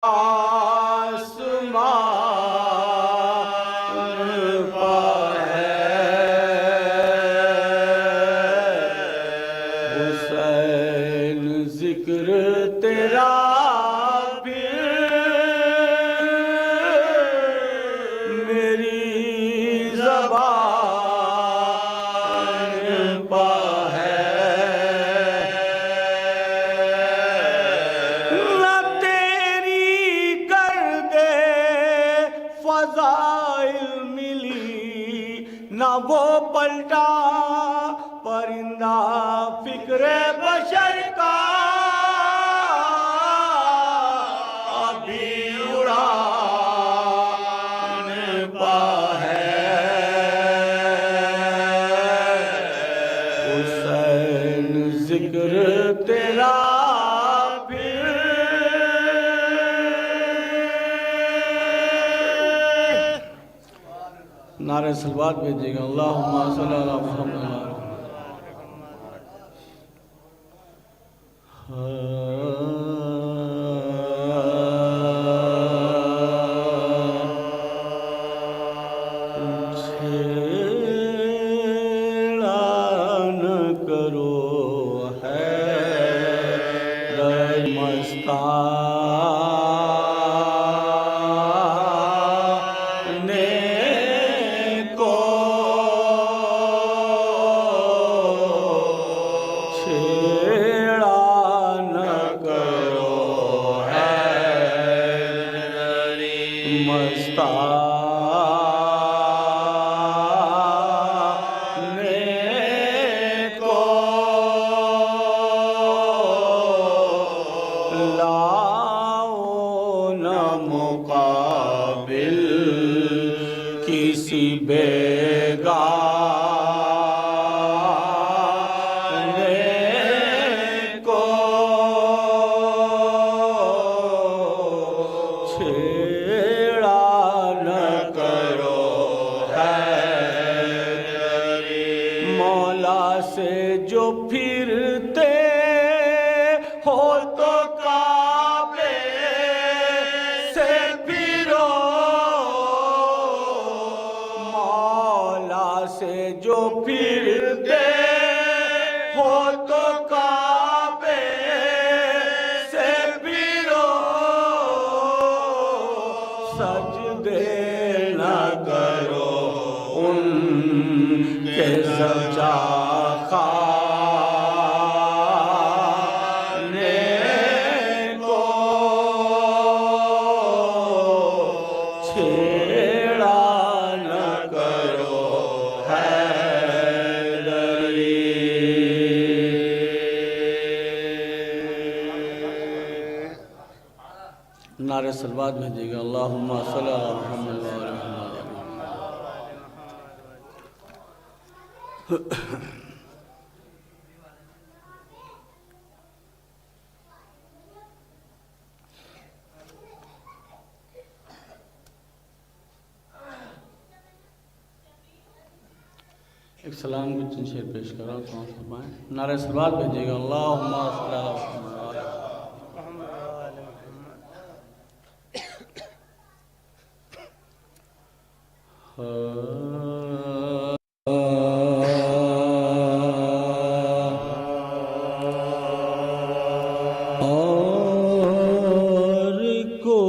आसमान पर हुसैन जिक्र तेरा फिर मेरी ज़बान पर ना वो पलटा परिंदा फिक्रे बशर का अभी उड़ान पा है हुसैन जिक्र तेरा नारे सलवात भेजिएगा। अल्लाहुम्मा सल्ली अला मुहम्मद। छेड़ा न करो है मस्ता मुकाबिल किसी बेगाने को छेड़ा न करो है मौला से जो फिरते हो तो काबे से फिरो मौला से जो फिरते हो तो काबे से फिरो सजदे न करो उनके सजा नारे सलवात भेजिएगा। अल्लाहुम्मा सल्ली अला मुहम्मद व आले मुहम्मद। एक सलाम की चंद शेर पेश कर रहा हूँ, फरमाएं। नारे सलवात भेजिएगा। अल्लाहुम्मा सल्ली अला मुहम्मद। और कोई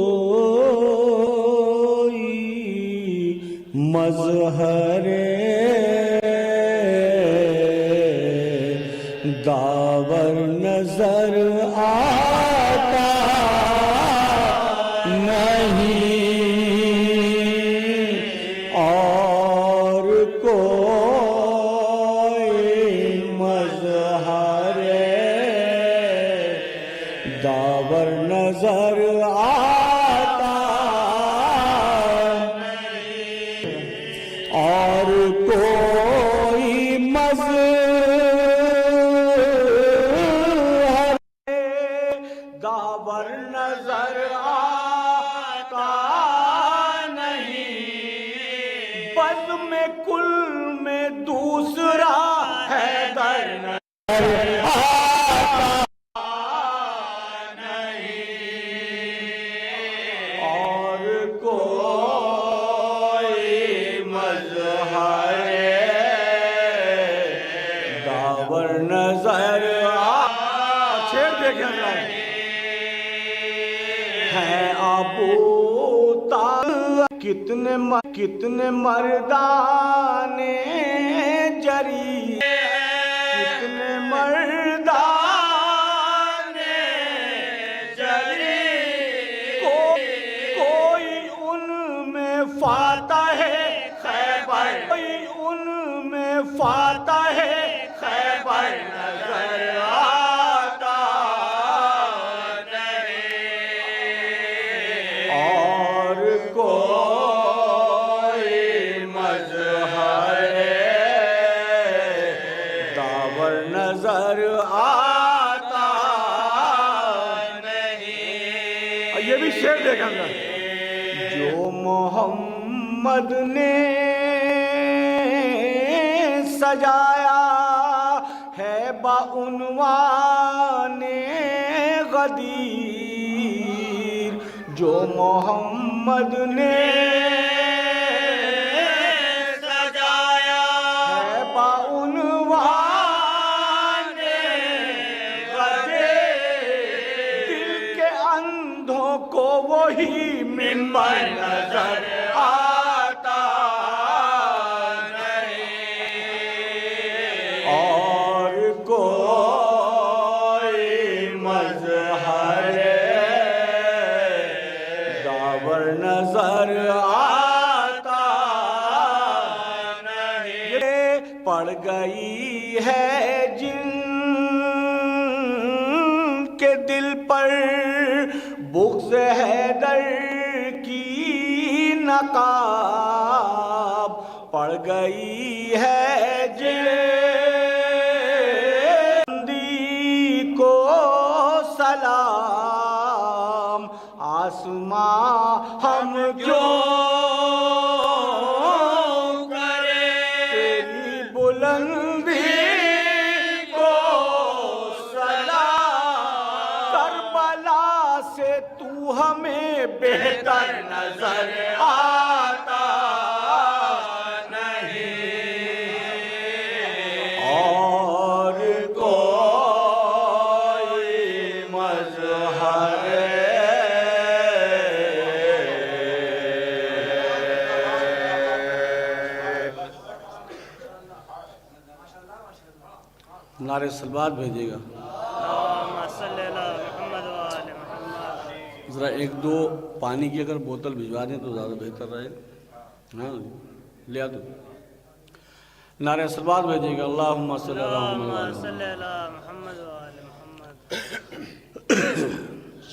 मज़हरे दावर नजर आता नहीं और कोई मज़हरे दावर नजर आता और कोई दावर नजर आता नहीं बस में कुल में दूसरा है दर हैं अबू तालिब, कितने मर्दाने जरी, कितने मर्दाने जरी, कोई उनमें फातह खैबर, कोई उनमें फातह खैबर नजर आता नहीं, और कोई मजहर दावर नजर आता नहीं। ये भी शेर देखेंगे, जो मोहम्मद ने सजाया है बाउनवाने गदीर, जो मोहम्मद ने सजाया है बाउनवाने गदीर, दिल के अंधों को वही मिंबर नजर आता नहीं, और कोई मजहर दावर नजर आता नहीं। ये पड़ गई है जिनके दिल पर बुग़्ज़ हैदर की नकाब, पड़ गई है जिंदी को सलाम, आसमां हम क्यों करें तेरी बुलंदी को सलाम, करबला से तू हमें बेहतर नजर आता नहीं, और कोई मजहर नारे सलवात भेजिएगा। ज़रा एक दो पानी की अगर बोतल भिजवा दें तो ज़्यादा बेहतर रहेगा। हाँ ले आ दो। नारे सलवात भेजिएगा। अल्लाहुम्मा सल्ली अला मुहम्मद।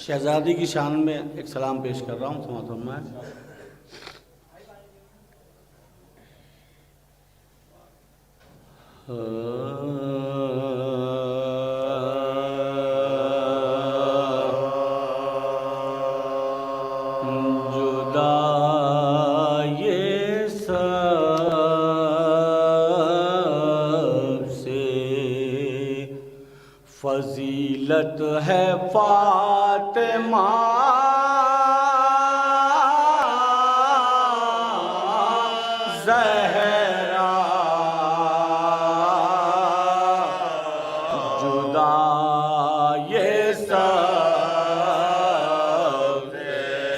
शहजादी की शान में एक सलाम पेश कर रहा हूँ, समाअत फरमाएं। जुदा ये सबसे फजीलत है फातिमा, ज़हरा, जुदा ये सब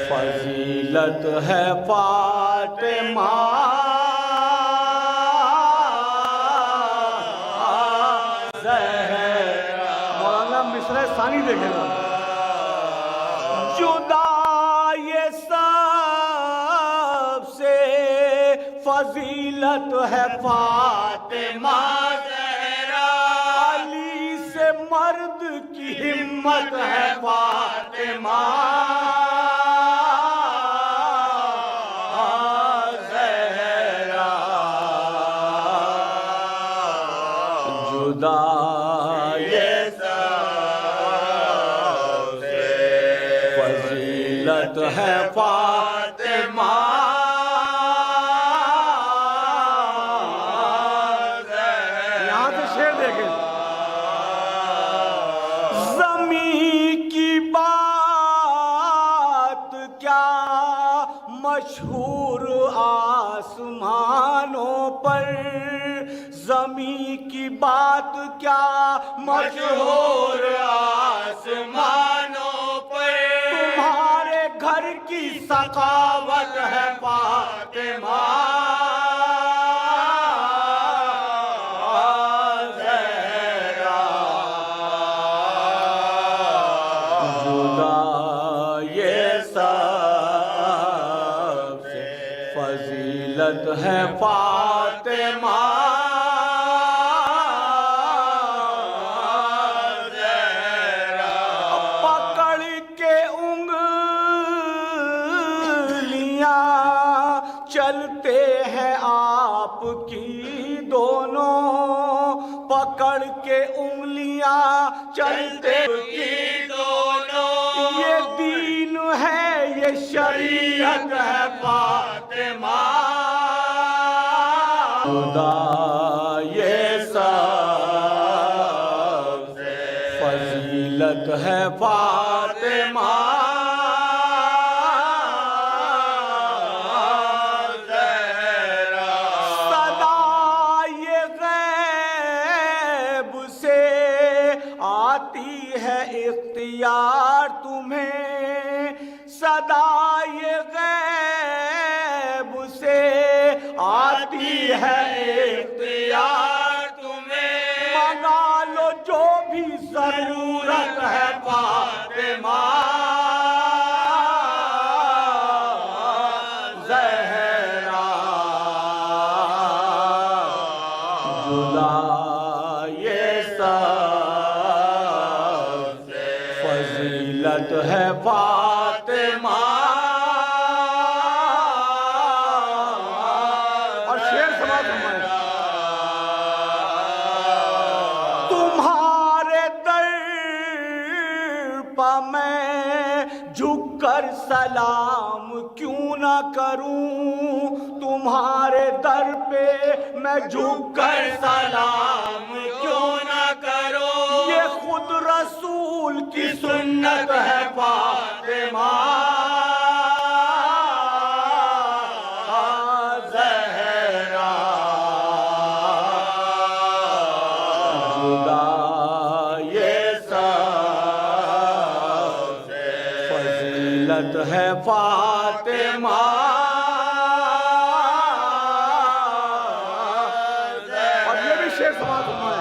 फजीलत है फातिमा, ज़हरा। मौलाना मिसरा सानी देखेगा। जुदा ये सबसे फजीलत है फातिमा, ज़हरा, अली से मर्द की हिम्मत है फातिमा, ज़हरा, जुदा ये सबसे फजीलत है फातिमा, यहाँ से शेर देखें। ज़मीं की बात क्या मशहूर आसमानों पर, ज़मीं की बात क्या मशहूर आसमानों पर, तुम्हारे घर की सखावत है फातिमा ज़हरा। जुदा ये सबसे फजीलत है फातिमा ज़हरा। पकड़ के उंगलियां चलते हैं आपकी दोनों, पकड़ के उंगलियां चलते की दोनों। ये दीन है, ये शरीयत है फातिमा। खुदा ये सबसे फजीलत है फातिमा ज़हरा। सदा ये गैब से आती है इख्तियार तुम्हें, सदा ये गैब से आती है इख्तियार तुम्हें। मंगा लो जो भी जरूरत है फातिमा ज़हरा। जुदा ये सबसे फजीलत है फातिमा। और शेर समाज हमारे तुम्हारे दर पर मैं झुककर सलाम क्यों ना करूं, तुम्हारे दर पे मैं झुककर सलाम क्यों ना करूं। ये खुद रसूल की सुन्नत है फातिमा ज़हरा। जुदा ये सबसे फजीलत है फातिमा ज़हरा। और ये भी शेर समाज में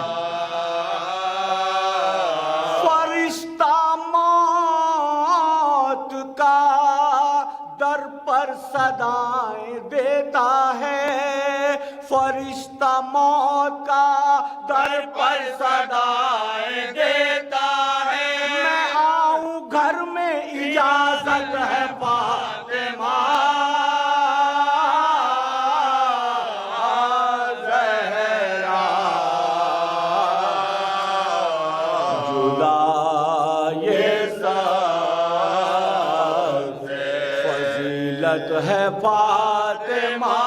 फरिश्ता मौत का दर पर सदाएं देता है, फरिश्ता मौत का दर पर सदाएं देता है। मैं आऊं घर में इजाजत है फातिमा ज़हरा। जुदा ये सबसे फजीलत है फातिमा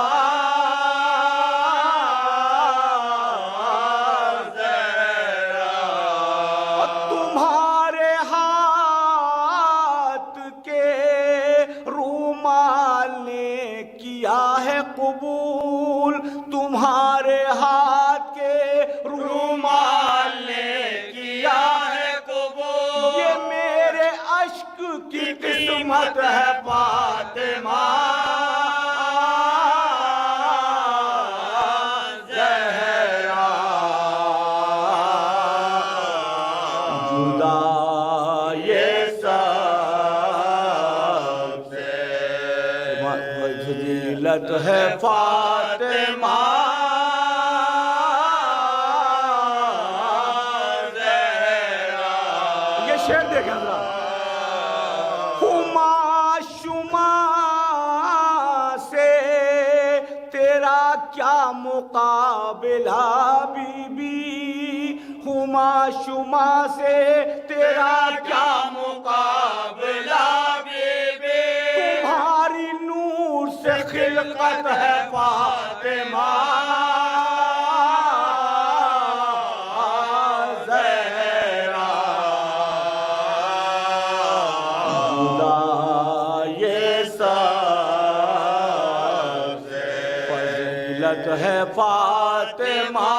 ज़हरा। तुम्हारे हाथ के रूमाल ने किया है कबूल, तुम्हारे हाथ के रूमाल ने किया है कबूल। ये मेरे अश्क की किस्मत है फातिमा ज़हरा। जुदा ये सबसे फजीलत है फातिमा ज़हरा। ये शेर देखें जरा। हुमा शुमा से तेरा क्या मुकाबला बीबी, हुमा शुमा से तेरा क्या मुकाबला बीबी। तुम्हारी नूर से खिलकत है फातिमा ज़हरा। जुदा ये सबसे फजीलत है फातिमा।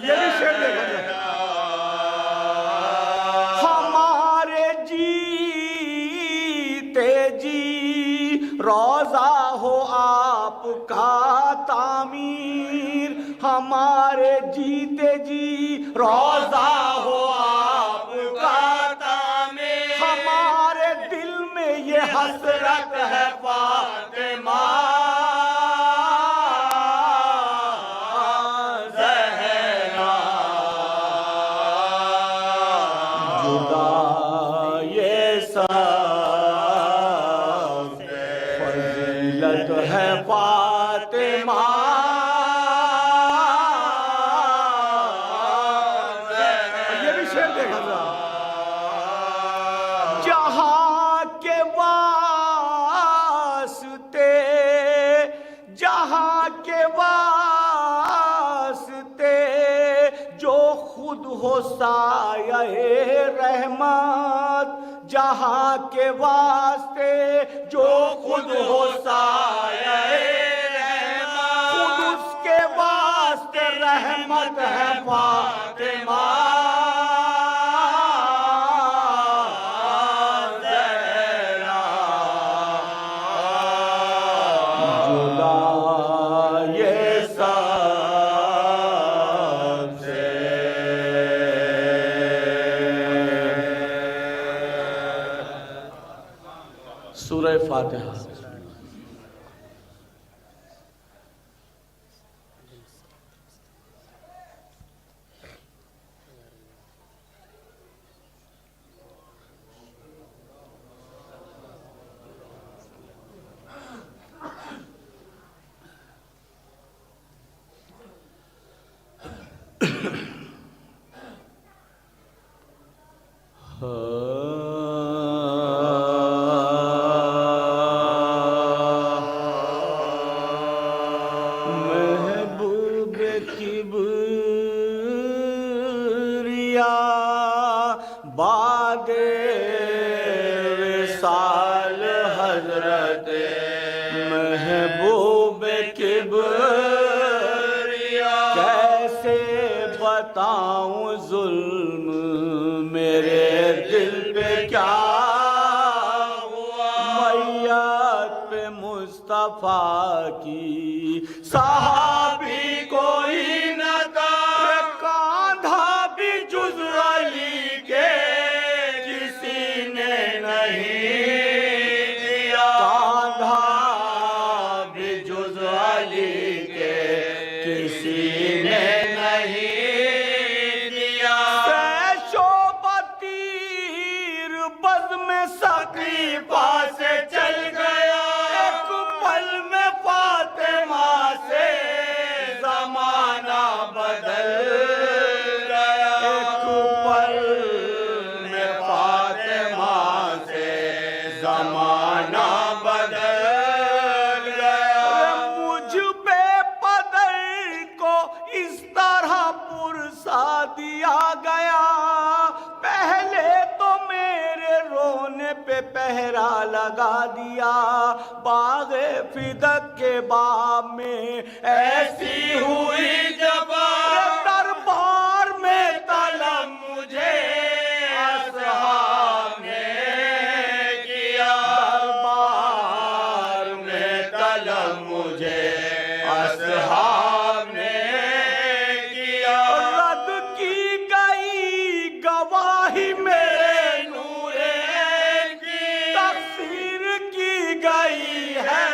ये भी शेर देखो हम आपका तामीर, हमारे जीते जी रोजा हो आपका तामीर, हमारे दिल में ये हसरत है फातिमा ज़हरा, जुदा ये सब फजीलत है फातिमा। ये भी शेर देखा था। जहां के वास्ते, जहां के वास्ते जो खुद हो साये रहमत, जहां के वास्ते जो खुद हो साये रहमत, खुद उसके वास्ते रहमत है फातिमा ज़हरा, जुदा ये सबसे। सूरह फातिहा। महबूब किबरिया बादे विसाल हजरत, महबूब किबरिया कैसे बताऊं जुल्म मेरे दिल पे क्या हुआ, मैयत पे मुस्तफा की सहाबी कोई न था, कांधा भी जुज़ अली के किसी ने नहीं दिया, कांधा भी जुज़ अली के किसी ने नहीं दिया। शोबतीर बज़ में सकीफा से चल गया, एक पल में फातिमा से ज़माना बदल गया, एक पल में फातिमा से ज़माना बदल गया। मुझ पे पदर को इस तरह पुरसा दिया गया, पहले तो मेरे रोने पे पहरा लगा दिया, बाग़े फिदक के बाब में ऐसी हुई जबा, दरबार में तलब मुझे असहाब ने किया, दरबार में तलब मुझे असहाब ने किया, रद्द की गई गवाही मेरे नूरे की, तकसीर की गई है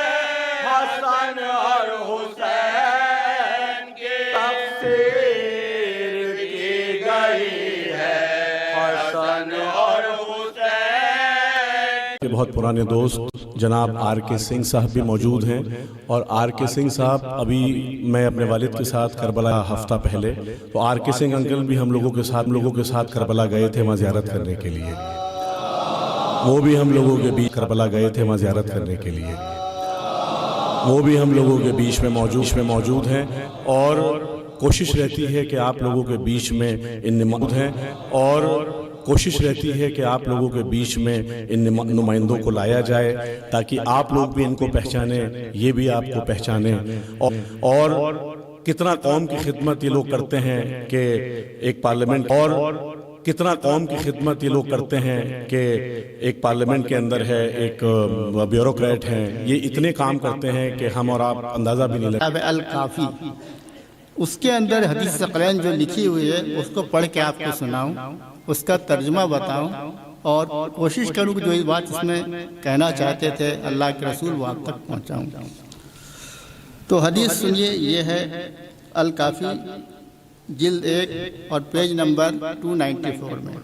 हसन और हुसैन की, तकसीर की गई है हसन और हुसैन। बहुत पुराने दोस्त जनाब आर के सिंह साहब भी मौजूद हैं, और आर के सिंह साहब अभी मैं अपने वालिद के साथ करबला हफ्ता पहले, तो आर के सिंह अंकल भी हम लोगों के साथ करबला गए थे वहाँ ज़ियारत करने के लिए, वो भी हम लोगों के बीच करबला गए थे वहाँ ज़ियारत करने के लिए, वो भी हम लोगों के बीच में मौजूद हैं, और कोशिश रहती है कि आप लोगों के बीच में इन मौजूद हैं, और कोशिश रहती है कि आप लोगों के बीच में इन नुमाइंदों को लाया जाए ताकि आप लोग भी इनको पहचानें, ये भी आपको पहचानें, और कितना कौम की खिदमत ये लोग करते हैं कि एक पार्लियामेंट, और कितना कौम की खिदमत ये लोग करते हैं कि एक पार्लियामेंट के अंदर है, एक ब्यूरोक्रेट हैं, ये इतने काम करते हैं कि हम और आप अंदाज़ा भी नहीं लगा। अल काफ़ी, उसके अंदर हदीस सकलैन जो लिखी हुई है उसको पढ़ के आपको सुनाऊं, उसका तर्जुमा बताऊं और कोशिश करूं कि जो इस बात इसमें कहना चाहते थे अल्लाह के रसूल वो आप तक पहुंचाऊं। तो हदीस सुनिए, ये है अल काफ़ी जिल्द 1 और पेज नंबर 294 में,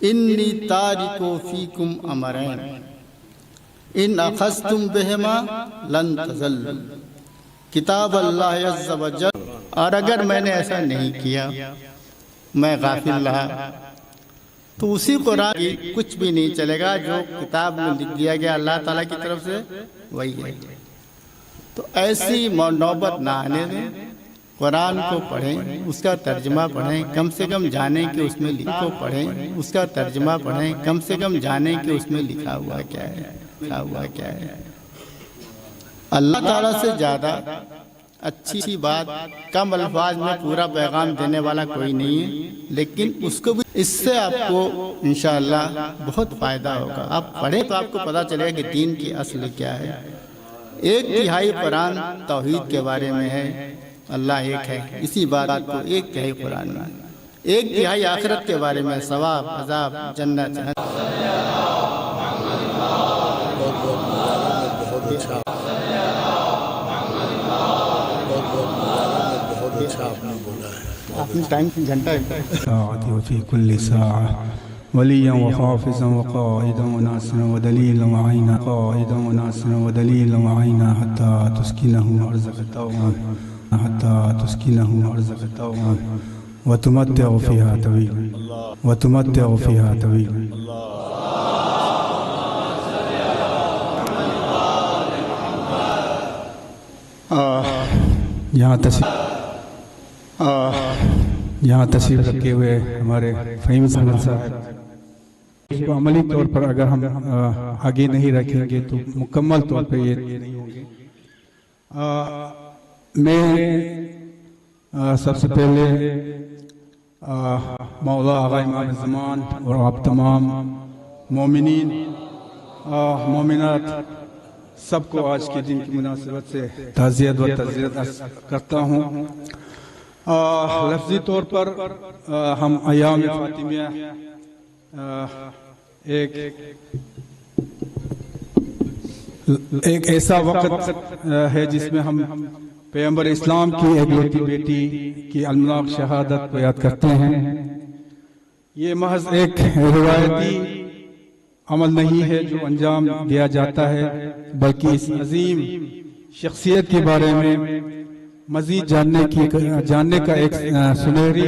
इन्नी तारिको फीकुम अमरैन इन अखज़्तुम बिहिमा लन तज़ल्लू किताब अल्लाह अज़्ज़ व जल। और अगर मैंने ऐसा नहीं किया, मैं गाफिल रहा, तो उसी कुरान की कुछ भी नहीं चलेगा, जो किताब में लिख दिया गया अल्लाह ताला की तरफ से वही है। तो ऐसी नौबत ना आने दें, कुरान को पढ़ें, उसका तर्जुमा पढ़ें, कम से कम जाने कि उसमें लिखा को पढ़ें, उसका तर्जुमा पढ़ें, कम से कम जाने कि उसमें लिखा हुआ क्या है, लिखा हुआ क्या है। अल्लाह ताला से ज़्यादा अच्छी बात कम अल्फाज में पूरा पैगाम देने वाला कोई नहीं है, लेकिन उसको भी इससे आपको इंशाअल्लाह बहुत फ़ायदा होगा। आप पढ़ें तो आपको पता चलेगा कि दीन की असल क्या है। 1/3 कुरान तौहीद के बारे में है, अल्लाह एक है, इसी बात को 1/3 कुरान में, 1/3 आखिरत के बारे में, सवाब, अजाब, जन्नत। आपने टाइम घंटा फ़ी कुल्लि साअ वलिय्यन व हाफ़िज़न व क़ाइदन व नासिरन व दलीलन व आइना क़ाइदन व नासिरन व दलीलन व आइना हत्ता तुस्किनहु अर्ज़क़ तौअन हत्ता तुस्किनहु अर्ज़क़ तौअन व तुमत्तिअ फ़ीहा तवीला व तुमत्तिअ फ़ीहा तवीला। यहाँ तशरीफ़ रखे हुए हमारे फ़हीम साहब, इसको अमली तौर पर अगर हम आगे नहीं रखेंगे तो मुकम्मल तौर पर ये नहीं होंगे। मैं सबसे पहले मौला आगा इमाम ज़मान और आप तमाम मोमिनीन मोमिनात सबको आज के दिन की मुनासिबत से ताज़ियत व तज़कियत करता हूँ। लफ्ज़ी तौर पर हम अय्याम फ़ातिमिया एक ऐसा वक़्त है जिसमें हम पैगंबर इस्लाम की एक लौती बेटी की अलमनाक शहादत को याद करते हैं। ये महज एक रिवायती अमल नहीं है जो अंजाम दिया जाता है, बल्कि इस अजीम शख्सियत के बारे में मजीद जानने का एक सुनहरी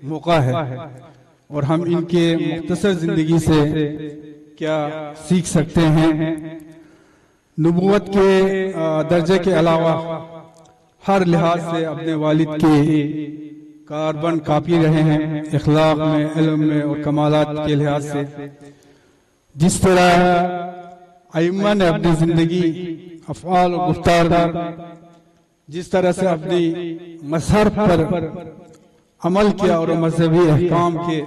मौका है और हम इनके मुख्तसर जिंदगी से क्या सीख सकते हैं। नबूवत के दर्जे के अलावा हर लिहाज से अपने वालिद के कार्बन कापी रहे हैं, इखलाक में, इल्म में और कमालात के लिहाज से। जिस तरह अइम्मा ने अपनी जिंदगी, अफ़आल और गुफ्तार जिस तरह से अपनी मजहब पर अमल किया और मजहबी अहकाम के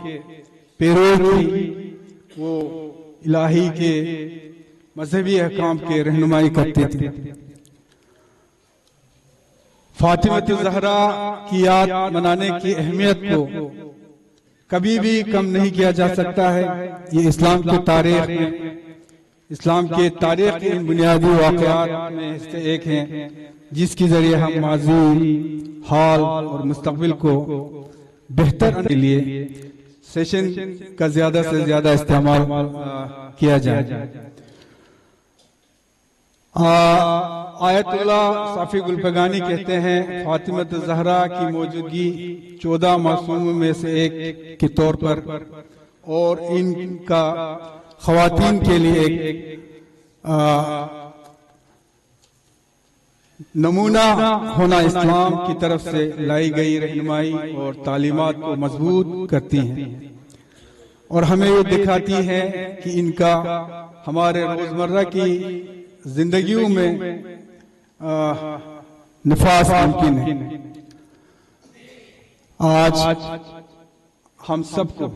पैरों की, वो इलाही के मजहबी अहकाम के रहनुमाई करते थे। फातिमा ज़हरा की याद मनाने की अहमियत को कभी भी कम नहीं किया जा सकता है। ये इस्लाम के तारीख में, इस्लाम के तारीख के इन बुनियादी वाक़यात में से एक हैं जिसके जरिए हम माजी, हाल और मुस्तकबिल को बेहतर के लिए सेशन का ज्यादा से ज्यादा इस्तेमाल किया जाए। आयतुल्लाह साफी गुलपगानी कहते हैं, फातिमा ज़हरा की मौजूदगी 14 मासूमों में से एक के तौर पर और इनका ख़वातीन के लिए एक नमूना होना इस्लाम की तरफ से लाई गई रहनुमाई और तालीमात को मजबूत करती हैं और हमें ये दिखाती है कि इनका हमारे रोजमर्रा की जिंदगियों में निफास मुमकिन है। आज हम सबको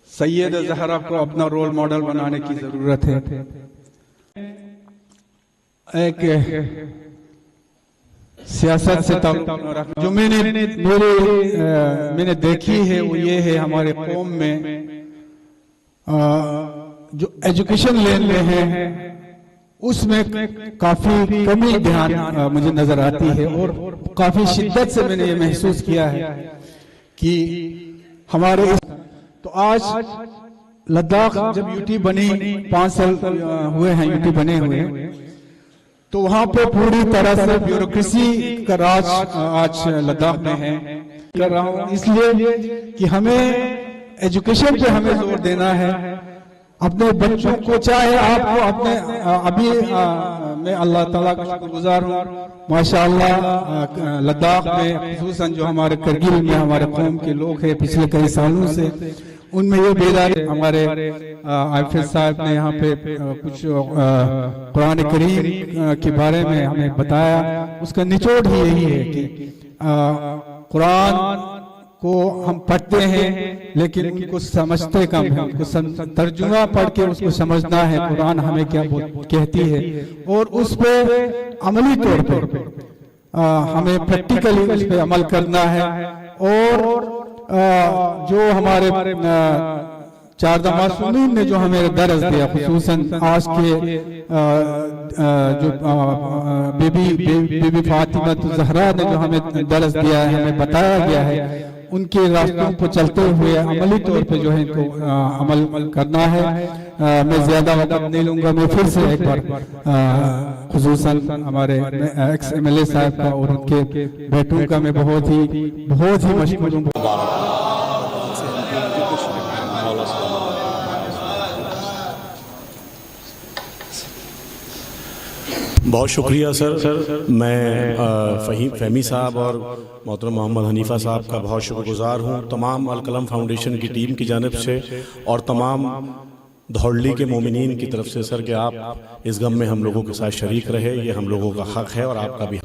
सैयद ज़हरा को अपना रोल मॉडल बनाने की ज़रूरत है। एक सियासत से ताल्लुक़ रखना जो मैंने देखी है वो ये है, हमारे कौम में जो एजुकेशन लेन में है उसमें काफी कमी ध्यान मुझे नजर आती है, और काफी शिद्दत से मैंने ये महसूस किया है कि हमारे तो आज लद्दाख जब यूटी बनी, 5 साल हुए हैं यूटी बने हुए, तो वहां पे पूरी तरह से ब्यूरोक्रेसी का राज आज लद्दाख में है। कर रहा हूं इसलिए कि हमें एजुकेशन पे हमें जोर देना है। अपने बच्चों को, चाहे आपको अपने अभी मैं अल्लाह ताला का शुक्रगुजार हूँ, माशाअल्लाह लद्दाख में खुसूसन जो हमारे करगिल में हमारे कौम के लोग हैं पिछले कई सालों से, उनमें ये बेदारी हमारे आफिज साहब ने यहाँ पे कुछ कुरान करीम के बारे में हमें बताया। उसका निचोड़ ही यही है कि कुरान को हम पढ़ते हैं लेकिन उनको समझते कम है, उनको तर्जुमा पढ़ के उसको समझना है कुरान हमें क्या कहती है, और उस पे अमली तौर पे हमें प्रैक्टिकली उस पे अमल करना है। और जो हमारे चारदा मासूमीन ने जो हमें दर्स दिया, खुसूसन आज के जो बीबी फातिमा ज़हरा ने जो हमें दर्स दिया है, हमें बताया गया है, उनके रास्तों पर चलते हुए अमली तौर पे जो है इनको अमल करना है। मैं ज्यादा वक्त नहीं लूंगा, मैं फिर से एक बार खुसूसन हमारे एक्स MLA साहब का और उनके बेटों का मैं बहुत ही मशहूर हूँ। बहुत शुक्रिया सर। मैं फ़हीम साहब और मोहतरम मोहम्मद हनीफ़ा साहब का बहुत शुक्रगुजार हूँ, तमाम अल कलम फाउंडेशन की टीम की जानिब से और तमाम धौड़ली के मोमिनीन की तरफ से सर कि आप इस गम में हम लोगों के साथ शरीक रहे, ये हम लोगों का हक़ है और आपका भी।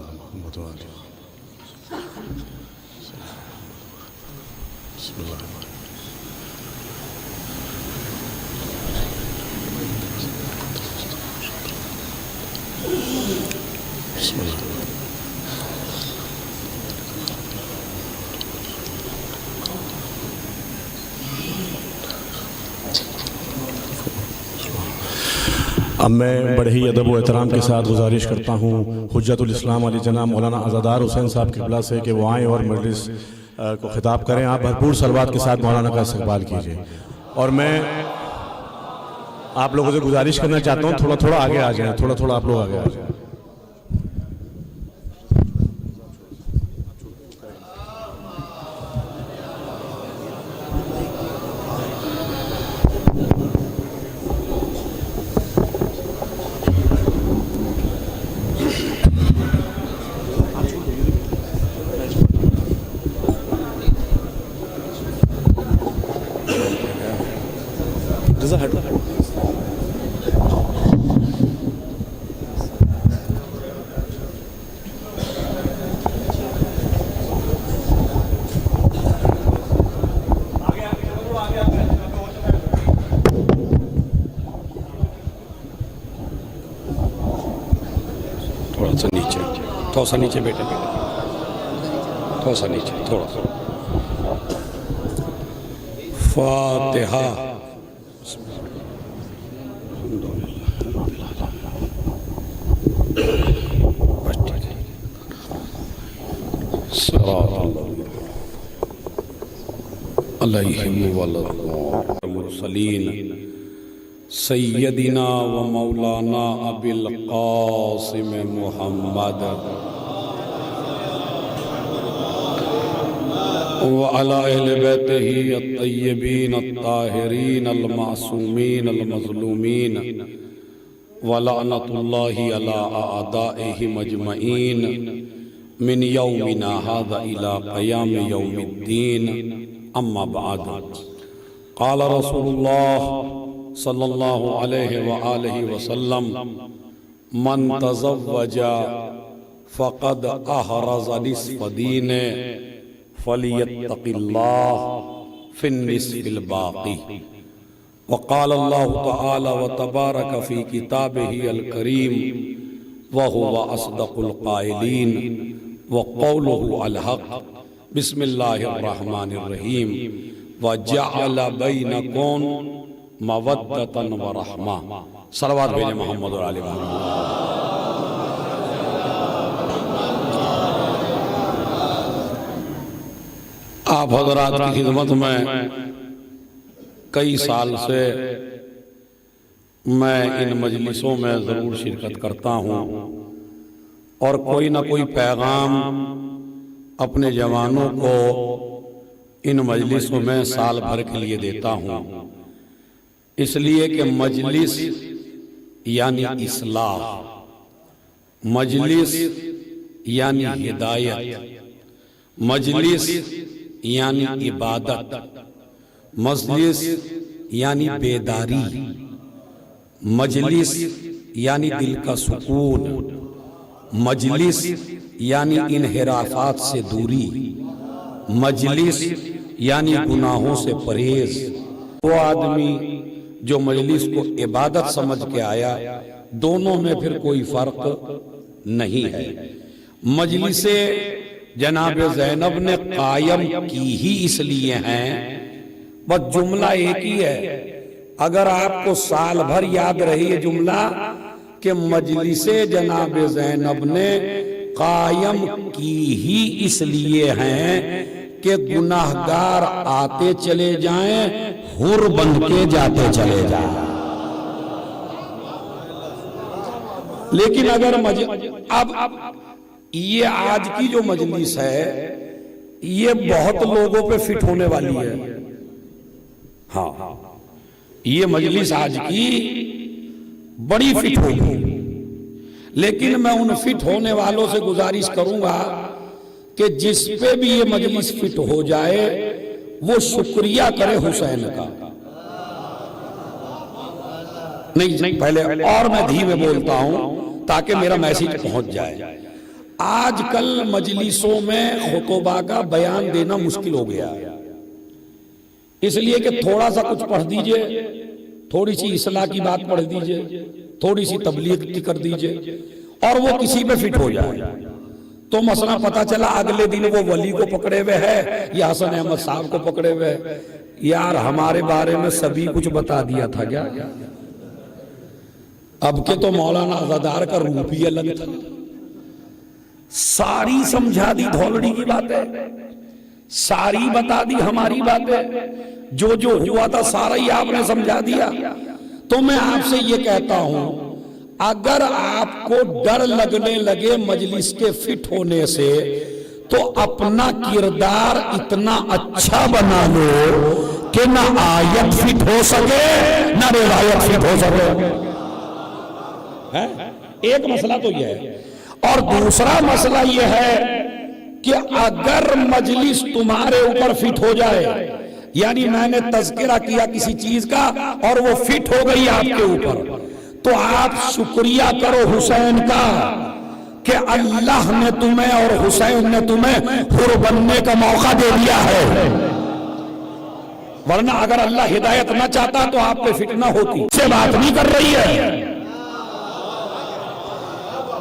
अब मैं बड़े ही अदब व एहतराम के साथ गुजारिश करता हूँ हुज्जतुल इस्लाम अली जनाब मौलाना आज़ादार हुसैन साहब क़िबला से कि वो आएँ और मजलिस को खिताब करें। आप भरपूर सलवात के साथ मौलाना का इस्तक़बाल कीजिए। और मैं आप लोगों से गुजारिश करना चाहता हूँ थोड़ा थोड़ा आगे आ जाएं, थोड़ा थोड़ा आप लोग आगे आ जाएं। थोड़ा सा नीचे बेटे, थोड़ा सा नीचे, थोड़ा सा। फातिहा। मुरसलीन सैयदिना व मौलाना अबिल क़ासिम मुहम्मद व अला अहले बैतिही अत्तय्यबीन अत्ताहिरीन अल-मासूमीन अल-मज़लूमीन व लअनतुल्लाहि अला अअदाइहिम अजमईन मिन यौमिना हाज़ा इला क़याम यौमिद्दीन। अम्मा बाद। क़ाल रसूलुल्लाह सल्लल्लाहु अलैहि व आलिहि वसल्लम मन तज़व्वजा फ़क़द अहरज़ निस्फ़ दीने फ़लियत्तक़िल्लाह फिन्निस्फिल बाक़ी। वक़ाल अल्लाहु तआला व तबारक फ़ी किताबिही अल करीम व हुवा अस्दक़ुल क़ाइलीन व क़ौलुहु अल हक़। बिस्मिल्लाहिर रहमानिर रहीम। व जअल बैनकुम मवद्दतन व रहमा। सलवात भेजे मोहम्मद और आले मोहम्मद। आप हज़रात की खिदमत में कई साल से मैं इन मजलिसों में ज़रूर शिरकत करता हूँ और कोई ना कोई पैगाम अपने जवानों को इन मजलिसों में साल भर के लिए देता हूँ, इसलिए कि मजलिस यानी इस्लाह, मजलिस यानी हिदायत, मजलिस यानी इबादत, मजलिस यानी बेदारी, मजलिस यानी दिल का सुकून, मजलिस यानी इनहिराफात से दूरी, मजलिस यानी गुनाहों से परहेज। वो आदमी जो मजलिस को इबादत समझ के आया, दोनों में फिर कोई फर्क नहीं है। मजलिसे जनाब ज़ैनब ने कायम की ही इसलिए हैं, बस जुमला एक ही है। अगर आपको साल भर याद रही ये जुमला कि मजलिसे जनाब ज़ैनब ने कायम की ही इसलिए हैं कि गुनाहगार आते चले जाएं, हुर बन के जाते चले जाएं। लेकिन अगर अब ये आज की जो मजलिस है ये बहुत लोगों पे फिट होने वाली है। हाँ, ये मजलिस आज की बड़ी फिट होगी, लेकिन मैं उन फिट होने वालों से गुजारिश करूंगा कि जिस पे भी ये मजलिस फिट हो जाए वो शुक्रिया करे हुसैन का। नहीं, पहले और मैं धीमे बोलता हूं ताकि मेरा मैसेज पहुंच जाए। आजकल मजलिसों में खुतबा का बयान देना मुश्किल हो गया, इसलिए कि थोड़ा सा कुछ पढ़ दीजिए, थोड़ी सी इस्लाह की बात पढ़ दीजिए, थोड़ी सी तबलीग की कर दीजिए और वो किसी पे फिट हो जाए। तो मसला पता चला अगले दिन वो वली को पकड़े हुए है या हसन अहमद साहब को पकड़े हुए है। यार हमारे बारे में सभी कुछ बता दिया था क्या? अब के तो मौलाना आजादार का रूप ही अलग था, सारी समझा दी धौलड़ी की बातें, सारी बता दी हमारी बातें, जो जो हुआ था सारा ही आपने समझा दिया। तो मैं आपसे ये कहता हूं, अगर आपको डर लगने लगे मजलिस के फिट होने से, तो अपना किरदार इतना अच्छा बना लो कि ना आयत फिट हो सके ना रिवायत फिट हो सके। है? एक मसला तो यह है, और दूसरा मसला यह है कि अगर मजलिस तुम्हारे ऊपर फिट हो जाए, यानी मैंने तज़किरा किया किसी चीज का और वो फिट हो गई आपके ऊपर, तो आप शुक्रिया करो हुसैन का कि अल्लाह ने तुम्हें और हुसैन ने तुम्हें हुर बनने का मौका दे दिया है। वरना अगर अल्लाह हिदायत ना चाहता तो आप पे फिट ना होती। से बात नहीं कर रही है,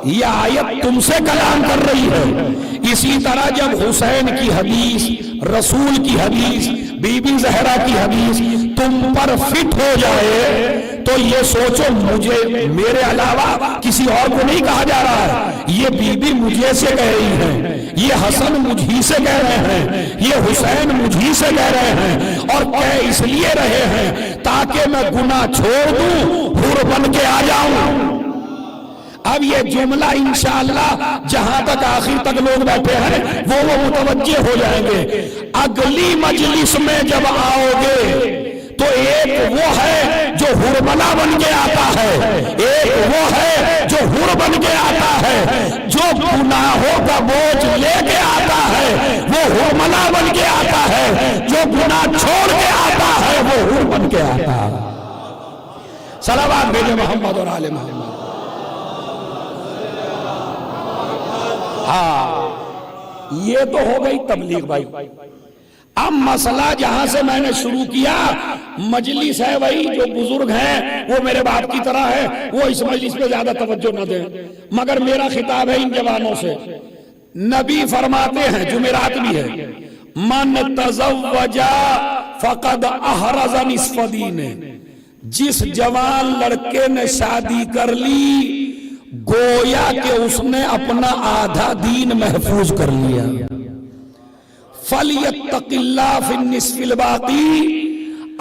यह आयत तुमसे कलाम कर रही है। इसी तरह जब हुसैन की हदीस, रसूल की हदीस, बीबी ज़हरा की हदीस तुम पर फिट हो जाए तो ये सोचो मुझे, मेरे अलावा किसी और को नहीं कहा जा रहा है। ये बीबी मुझे से कह रही है, ये हसन मुझी से कह रहे हैं, ये हुसैन मुझी से कह रहे हैं, और कह इसलिए रहे हैं ताकि मैं गुनाह छोड़ दूं, हुर बन के आ जाऊं। अब ये जुमला इंशाअल्लाह जहां तक आखिर तक लोग बैठे हैं वो मुतवज्जे हो जाएंगे। अगली मजलिस में जब आओगे तो एक वो है जो हुरमला बन के आता है, एक वो है जो हुर बन के आता है। जो गुनाहों का बोझ लेके आता है वो हुरमला बन के आता है, जो गुनाह छोड़ के आता है वो हुर बन के आता है। सलावत भेजे मोहम्मद और आले मोहम्मद। हाँ, ये तो हो गई तबलीग भाई। अब मसला जहां से मैंने शुरू किया, मजलिस है वही, जो बुजुर्ग हैं वो मेरे बाप की तरह है, वो इस मजलिस पे ज्यादा तवज्जो न दें, मगर मेरा खिताब है इन जवानों से। नबी फरमाते हैं, जुमेरात भी है, मन तज़व्वजा फक़द अहरज़ निस्फ़ दीने, जिस जवान लड़के ने शादी कर ली गोया कि उसने अपना आधा दीन महफूज कर लिया। फलियत्तक़िल्लाह फ़िन्निस्फ़िल बाक़ी,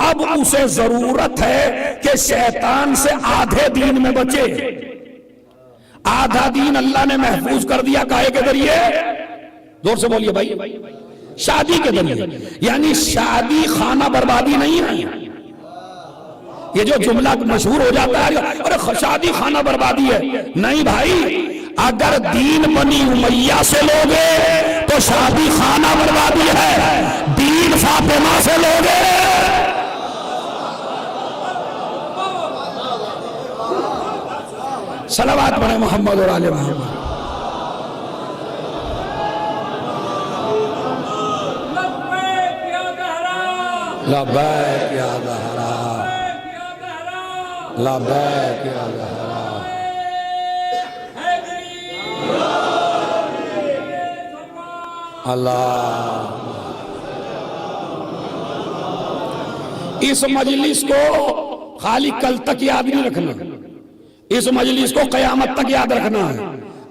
अब उसे जरूरत है कि शैतान से आधे दीन में बचे। आधा दीन अल्लाह ने महफूज कर दिया, काहे के जरिए? जोर से बोलिए भाई, शादी के जरिए। यानी शादी खाना बर्बादी नहीं है। ये जो जुमला मशहूर हो जाता है, अरे शादी खाना बर्बादी है, नहीं भाई, अगर दीन बनी उमैया से लोगे तो शादी खाना बर्बादी है, दीन फातिमा से लोगे सलावत पढ़े मोहम्मद और आले मोहम्मद। लब्बैक या ज़हरा, लब्बैक या ज़हरा। अल्लाह, इस मजलिस को खाली कल तक याद नहीं रखना, इस मजलिस को कयामत तक याद रखना है।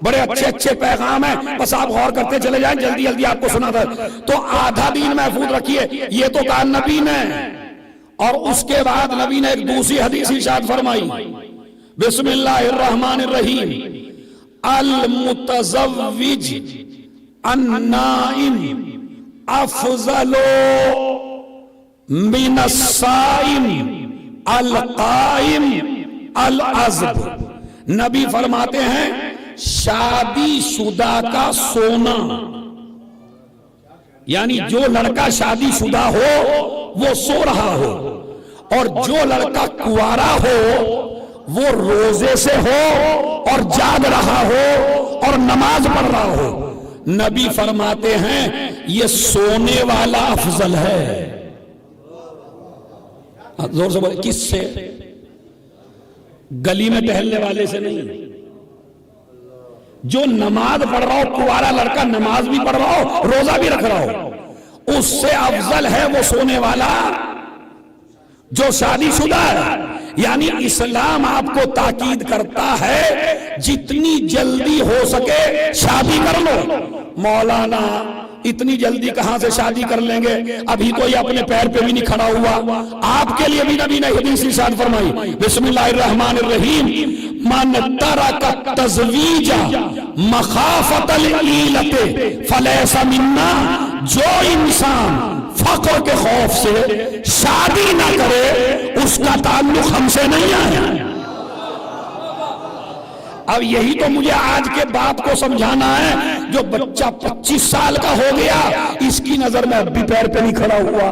बड़े अच्छे अच्छे पैगाम है, बस आप गौर करते चले जाएं, जल्दी जल्दी आपको सुना था। तो आधा दीन महफूज रखिए, ये तो कहा नबी ने। और उसके बाद नबी ने एक दूसरी हदीस इरशाद फरमाई, बिस्मिल्लाहिर्रहमानिर्रहीम, अल मुतज़व्विज अन्नाइम अफज़लो मिनस्साइम अल काइम अल अज़ब। नबी फरमाते हैं, शादीशुदा का सोना, यानी जो लड़का शादीशुदा हो वो सो रहा हो, और जो लड़का कुंवारा हो वो रोजे से हो और जाग रहा हो और नमाज पढ़ रहा हो। नबी फरमाते हैं, ये सोने वाला अफजल है। जोर से बोले, किससे? गली में टहलने वाले से नहीं। जो नमाज पढ़ रहा हो, कुंवारा लड़का नमाज भी पढ़ रहा हो, रोजा भी रख रहा हो, उससे अफजल है वो सोने वाला जो शादीशुदा है। यानी इस्लाम आपको ताकीद करता है, जितनी जल्दी हो सके शादी कर लो। मौलाना इतनी जल्दी कहां से शादी कर लेंगे, अभी तो ये अपने पैर पे भी नहीं खड़ा हुआ। आपके लिए भी नबी ने हदीस इरशाद फरमाई, बिस्मिल्लाहिर्रहमानिर्रहीम, मन तरका तज़वीजा मखाफतल ईलते फलैसा मिन्ना, जो इंसान फक्र के खौफ से शादी ना करे उसका ताल्लुक हमसे नहीं है। अब यही तो मुझे आज के बाप को समझाना है, जो बच्चा 25 साल का हो गया, इसकी नजर में अब भी पैर पे नहीं खड़ा हुआ।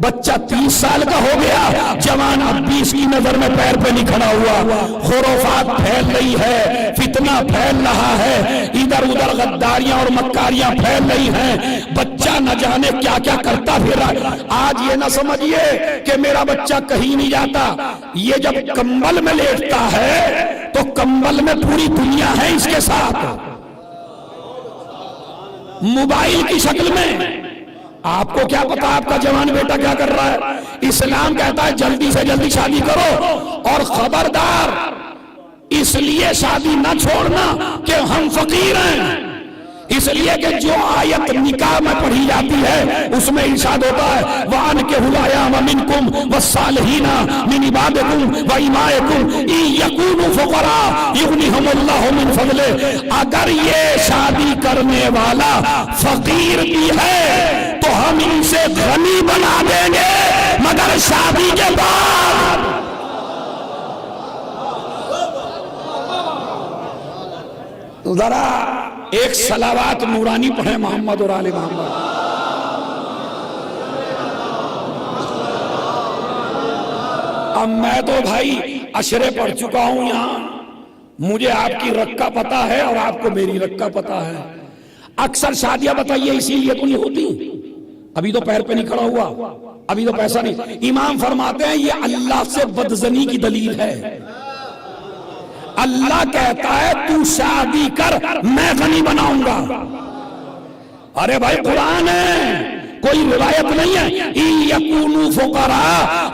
बच्चा 30 साल का हो गया, जवान अब भी इसकी नजर में पैर पे नहीं खड़ा हुआ। खुराफात फैल रही है, फितना फैल रहा है, इधर उधर गद्दारियां और मक्कारियां फैल रही हैं। बच्चा न जाने क्या क्या करता फिर रहा है। आज ये ना समझिए कि मेरा बच्चा कहीं नहीं जाता, ये जब कंबल में लेटता है तो कंबल में पूरी दुनिया है इसके साथ, मोबाइल की शक्ल में। आपको क्या पता आपका जवान बेटा क्या कर रहा है? इस्लाम कहता है जल्दी से जल्दी शादी करो, और खबरदार इसलिए शादी ना छोड़ना कि हम फकीर हैं, इसलिए कि जो आयत निकाह में पढ़ी जाती है उसमें इरशाद होता है, वान के हुलायाम मिनकुम वस्सालिहीना मिन इबादिकुम व इमाइकुम इन यकूनु फुकरा युगनिहुमुल्लाहु मिन फज़ले। अगर ये शादी करने वाला फकीर भी है तो हम इनसे गनी बना देंगे, मगर शादी के बाद जरा एक सलावत नूरानी पढ़े मोहम्मद और आले मोहम्मद। अब मैं तो भाई अशरे पढ़ चुका हूं यहां, मुझे आपकी रक्का पता है और आपको मेरी रक्का पता है। अक्सर शादियां बताइए इसीलिए तो नहीं होती, अभी तो पैर पे नहीं खड़ा हुआ, अभी तो पैसा नहीं। इमाम फरमाते हैं ये अल्लाह से बदजनी की दलील है। अल्लाह कहता है तू शादी कर, मैं गनी बनाऊंगा। अरे भाई कुरान है, कोई रिवायत नहीं है। यकूनू फुकरा,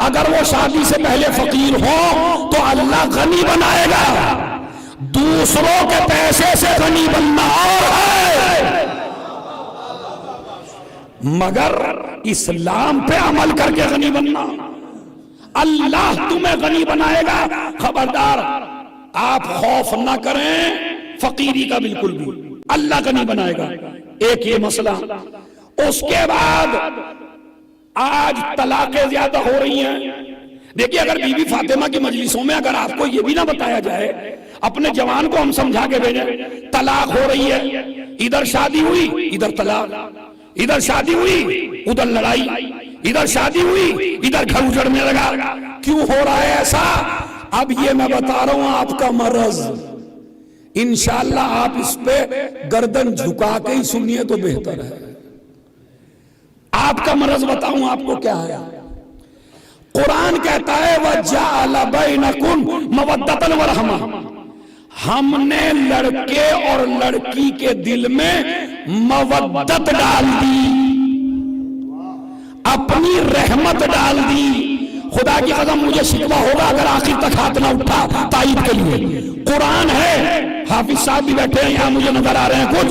अगर वो शादी से पहले फकीर हो तो अल्लाह गनी बनाएगा। दूसरों के पैसे से गनी बनना और है, मगर इस्लाम पे अमल करके गनी बनना। अल्लाह तुम्हें गनी बनाएगा। खबरदार आप खौफ ना करें फकीरी का, बिल्कुल भी अल्लाह गनी बनाएगा। एक ये मसला। उसके बाद आज तलाकें ज्यादा हो रही हैं। देखिए, अगर बीबी फातिमा की मजलिसों में अगर आपको ये भी ना बताया जाए, अपने जवान को हम समझा के भेजें तलाक हो रही है, इधर शादी हुई इधर तलाक, इधर शादी हुई उधर लड़ाई, इधर शादी हुई इधर घर उजड़ने लगा। क्यों हो रहा है ऐसा? अब ये मैं बता रहा हूं आपका मरज। इंशाअल्लाह आप इस पे गर्दन झुका के ही सुनिए तो बेहतर है। आपका मरज बताऊं आपको क्या है। कुरान कहता है वजअल बैनकुम मवद्दतन व रहमा, हमने लड़के और लड़की के दिल में मवद्दत डाल दी, अपनी रहमत डाल दी। खुदा की कसम मुझे शिकवा होगा अगर आखिर तक हाथ ना उठा ताईद के लिए। कुरान है, हाफिज साहब भी बैठे हैं यहाँ, मुझे नजर आ रहे हैं कुछ।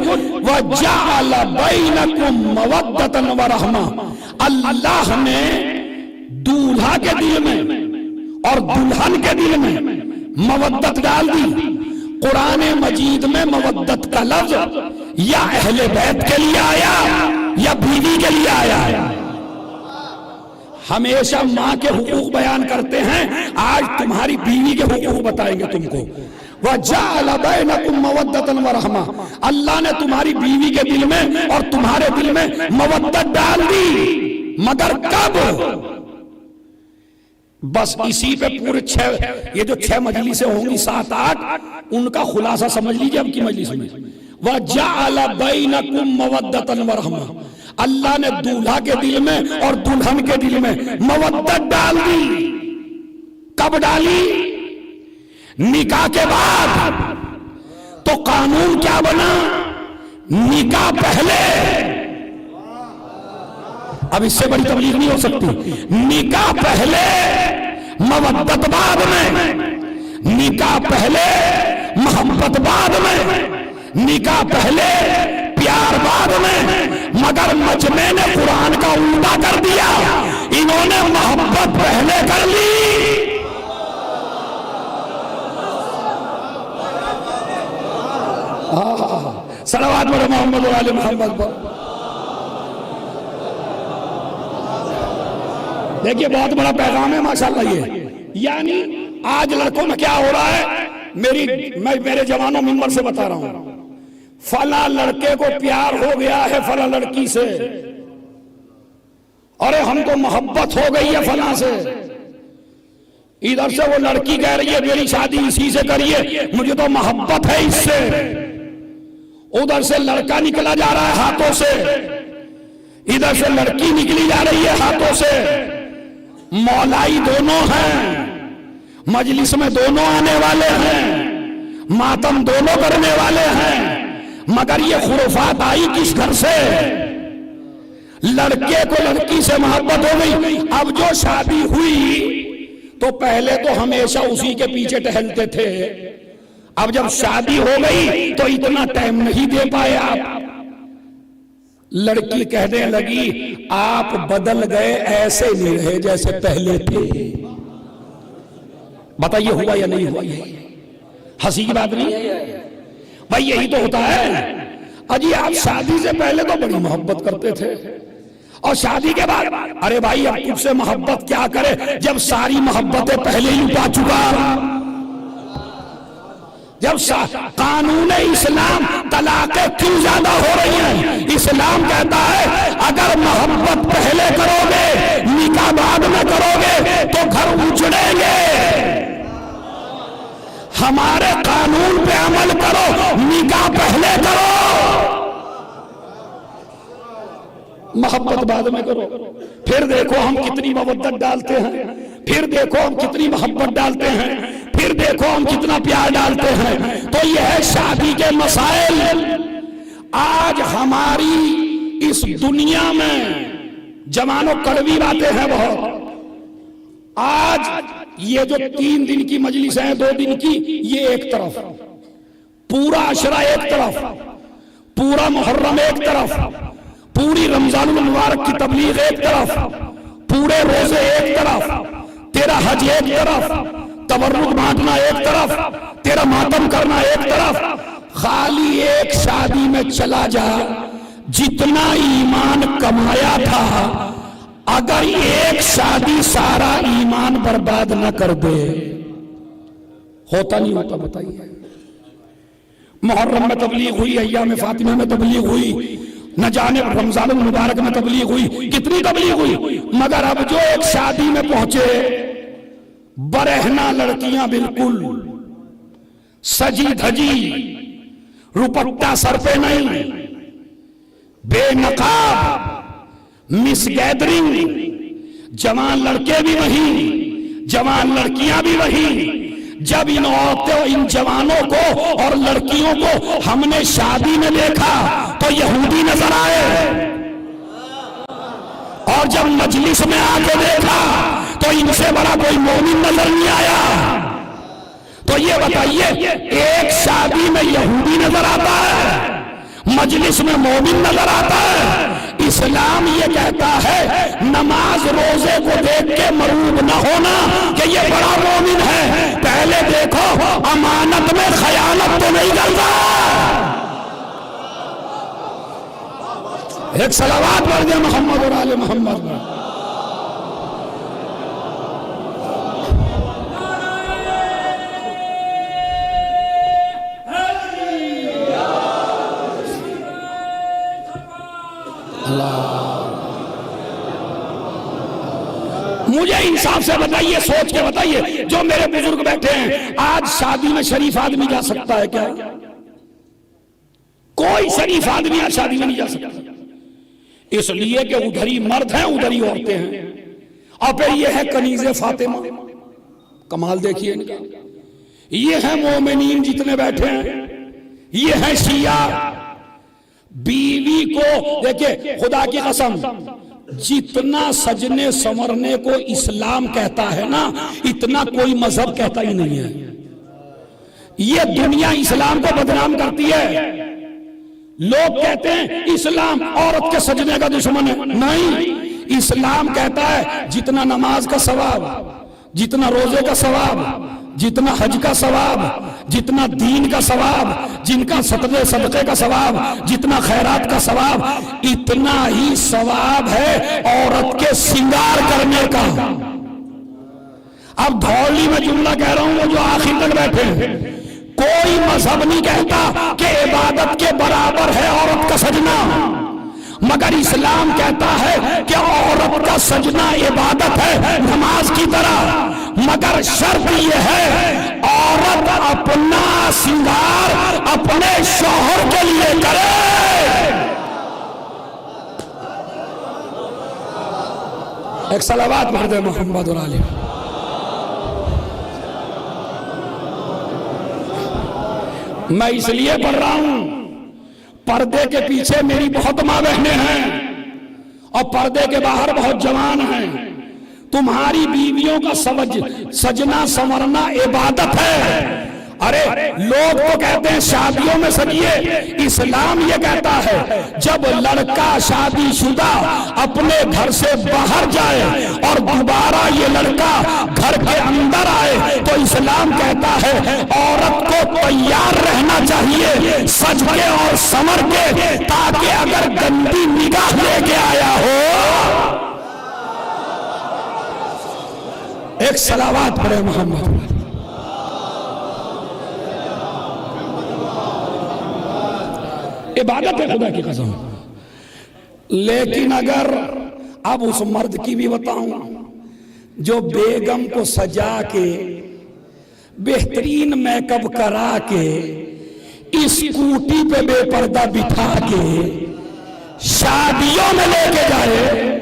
वजअल बैनकुम मवद्दतन व रहमा, अल्लाह ने दूल्हा के दिल में और दुल्हन के दिल में मवद्दत डाल दी। कुरान मजीद में मवद्दत का लफ्ज या अहले बैत के लिए आया या बीवी के लिए आया। हमेशा माँ के हुकूक बयान करते हैं, आज तुम्हारी बीवी के हुकूक बताएंगे तुमको। वजअल बैनकुम मवद्दतन व रहमा, अल्लाह ने तुम्हारी बीवी के दिल में और तुम्हारे दिल में मवद्दत डाल दी। मगर कब? बस इसी पे पूरे ये जो 6 मजलिसें होंगी 7-8, उनका खुलासा समझ लीजिए अब की मजलिस में। वजअल बैनकुम मवद्दतन व रहमा, अल्लाह ने दूल्हा के दिल में और दुल्हन के दिल में मवद्दत डाल दी। कब डाली? निकाह के बाद। तो कानून क्या बना? निकाह पहले, अब इससे बड़ी तबलीग नहीं हो सकती। निकाह पहले मवद्दत बाद में, निकाह पहले मोहब्बत बाद में, निकाह पहले प्यार बाद में। मगर मजमे ने कुरान का उल्टा कर दिया, इन्होंने मोहब्बत पहले कर ली। सलावत पढ़ो मोहम्मद वाले मोहम्मद पर। देखिए बहुत बड़ा पैगाम है माशाल्लाह ये। यानी आज लड़कों में क्या हो रहा है, मैं मेरे जवानों मिंबर से बता रहा हूं, फला लड़के को प्यार हो गया है फला लड़की से, अरे हमको मोहब्बत हो गई है फला से। इधर से वो लड़की कह रही है मेरी शादी इसी से करिए, मुझे तो मोहब्बत है इससे। उधर से लड़का निकला जा रहा है हाथों से, इधर से लड़की निकली जा रही है हाथों से। मौलाई दोनों हैं, मजलिस में दोनों आने वाले हैं, मातम दोनों करने वाले हैं। मगर ये खुराफात आई किस घर से? लड़के को लड़की से मोहब्बत हो गई। अब जो शादी हुई तो पहले तो हमेशा उसी के पीछे टहलते थे, अब जब शादी हो गई तो इतना टाइम नहीं दे पाए आप। लड़की कहने लगी आप बदल गए, ऐसे नहीं रहे जैसे पहले थे। बताइए हुआ या नहीं हुआ? ये हंसी की बात नहीं है भाई, यही तो होता है। अजी आप शादी से पहले तो बड़ी मोहब्बत करते थे और शादी के बाद अरे भाई अब तुझसे मोहब्बत क्या करे जब सारी मोहब्बतें पहले ही पा चुका। जब कानून इस्लाम तलाकें क्यों ज्यादा हो रही हैं? इस्लाम कहता है अगर मोहब्बत पहले करोगे, निकाह बाद में करोगे तो घर उजड़ेंगे। हमारे कानून पे अमल करो, निकाह पहले करो। मोहब्बत बाद में करो। फिर देखो हम कितनी मवद्दत डालते हैं, फिर देखो हम कितनी मोहब्बत डालते हैं, फिर देखो हम कितना प्यार डालते हैं। तो यह है शादी के मसाइल। आज हमारी इस दुनिया में जवानों कड़वी बातें हैं बहुत। आज ये जो 3 दिन की मजलिस है, 2 दिन की, ये एक तरफ, पूरा अशरा एक तरफ, पूरा मुहर्रम एक तरफ, पूरी रमजानुल मुबारक की तबलीग एक तरफ, पूरे रोजे एक तरफ, तेरा हज एक तरफ, तबर्रुक बांटना एक तरफ, तेरा मातम करना एक तरफ। खाली एक शादी में चला जा, जितना ईमान कमाया था, अगर एक शादी सारा ईमान बर्बाद न कर दे, होता नहीं होता बताइए। मुहर्रम में तबलीग हुई, अय्याम फातिमा में तबलीग हुई, न जाने रमजान मुबारक में तबलीग हुई, कितनी तबलीग हुई, मगर अब जो एक शादी में पहुंचे, बरहना लड़कियां बिल्कुल सजी धजी, रुपट्टा सर पे नहीं, बेनकाब, मिस गैदरिंग, जवान लड़के भी वही, जवान लड़कियां भी वही। जब इन औरतों, इन जवानों को और लड़कियों को हमने शादी में देखा तो यहूदी नजर आए, और जब मजलिस में आके देखा तो इनसे बड़ा कोई मोमिन नजर नहीं आया। तो ये बताइए, एक शादी में यहूदी नजर आता है, मजलिस में मोमिन नजर आता है। इस्लाम ये कहता है नमाज रोजे को देख के मरूब न होना कि ये बड़ा मोमिन है, पहले देखो अमानत में खयानत तो नहीं करता। एक सलावत पढ़ दे मोहम्मद और आले मोहम्मद में। मुझे इंसाफ से बताइए, सोच के बताइए, जो मेरे बुजुर्ग बैठे हैं, आज शादी में शरीफ आदमी जा सकता है क्या? कोई शरीफ आदमी आज शादी में नहीं जा सकता, इसलिए कि उधर ही मर्द हैं, उधर ही औरतें हैं। और फिर ये है कनीज़े फातिमा, कमाल देखिए इनका। ये है मोमिनीन जितने बैठे हैं, ये है शिया। बीवी को देखिए, खुदा की कसम, जितना सजने संवरने को इस्लाम कहता है ना, इतना कोई मजहब कहता ही नहीं है। ये दुनिया इस्लाम को बदनाम करती है। लोग कहते हैं इस्लाम औरत के सजने का दुश्मन है। नहीं, इस्लाम कहता है जितना नमाज का सवाब, जितना रोजे का सवाब, जितना हज का सवाब, जितना दीन का सवाब, जिनका सदक़े का सवाब, जितना खैरात का सवाब, इतना ही सवाब है औरत के श्रृंगार करने का। अब धौली में जुमला कह रहा हूं, वो जो आखिर तक बैठे हैं, कोई मजहब नहीं कहता कि इबादत के बराबर है औरत का सजना, मगर इस्लाम कहता है कि औरत का सजना इबादत है नमाज की तरह। मगर शर्त यह है, औरत अपना श्रृंगार अपने शौहर के लिए करे। एक सलावत पढ़ दे मोहम्मद और आले। मैं इसलिए पढ़ रहा हूं, पर्दे के पीछे मेरी बहुत माँ बहनें हैं और पर्दे के बाहर बहुत जवान हैं। तुम्हारी बीवियों का सजना संवरना इबादत है। अरे लोग तो कहते हैं शादियों में सजिए, इस्लाम ये कहता है जब लड़का शादीशुदा अपने घर से बाहर जाए और दोबारा ये लड़का घर के अंदर आए, तो इस्लाम कहता है औरत को तैयार रहना चाहिए सज के और संवर के, ताकि अगर गंदी निगाह लेके आया हो। एक सलावत पढ़े मोहम्मद। इबादत है खुदा की कसम। लेकिन अगर अब उस मर्द की भी बताऊं जो बेगम को सजा के बेहतरीन मेकअप करा के स्कूटी पे बेपर्दा बिठा के शादियों में लेके जाए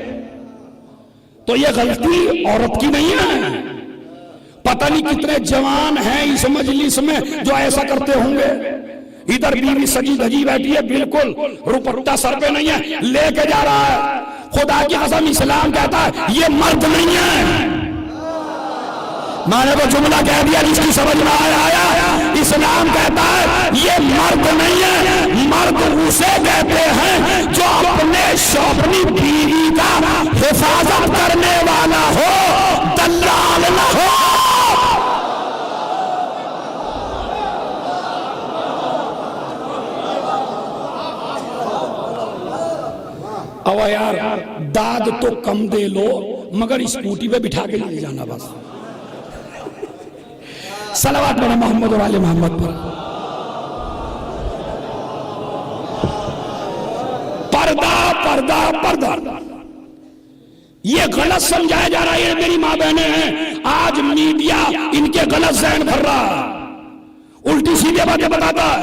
तो ये गलती औरत की नहीं है। पता नहीं कितने जवान हैं इस मजलिस में जो ऐसा करते होंगे। इधर बीवी सजी धजी बैठी है, बिल्कुल रुपट्टा सर पे नहीं है, लेके जा रहा है। खुदा की कसम इस्लाम कहता है ये मर्द नहीं है। मैंने तो जुमला कह दिया जिसकी समझ में आया। इस्लाम कहता है ये मर्द नहीं है। मर्द उसे कहते हैं जो अपनी बीवी का हिफाजत करने वाला हो, दलाल न हो। अब यार दाद तो कम दे लो, मगर स्कूटी पे बिठा के ले जाना बस। सलावत पढ़ो मोहम्मद और आले मोहम्मद पर। पर्दा पर्दा पर्दा ये गलत समझाया जा रहा है। मेरी माँ बहनें हैं, आज मीडिया इनके गलत ज़हन भर रहा है, उल्टी सीधे बातें बताता है।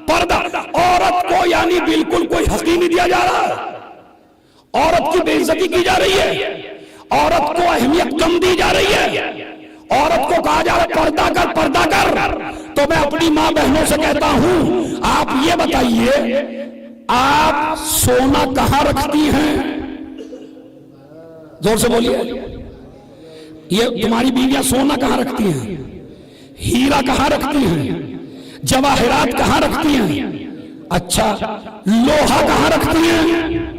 पर्दा औरत को यानी बिल्कुल कोई हक ही नहीं दिया जा रहा है। औरत की बेइज्जती की जा रही है, औरत को अहमियत कम दी जा रही है, औरत को कहा जा रहा है पर्दा कर पर्दा कर। तो मैं अपनी मां बहनों से कहता हूं, आप ये बताइए आप सोना कहां रखती हैं? जोर से बोलिए। ये तुम्हारी बीवियां सोना कहां रखती हैं? हीरा कहां रखती हैं? जवाहरात कहां रखती हैं? अच्छा, लोहा कहां रखती हैं?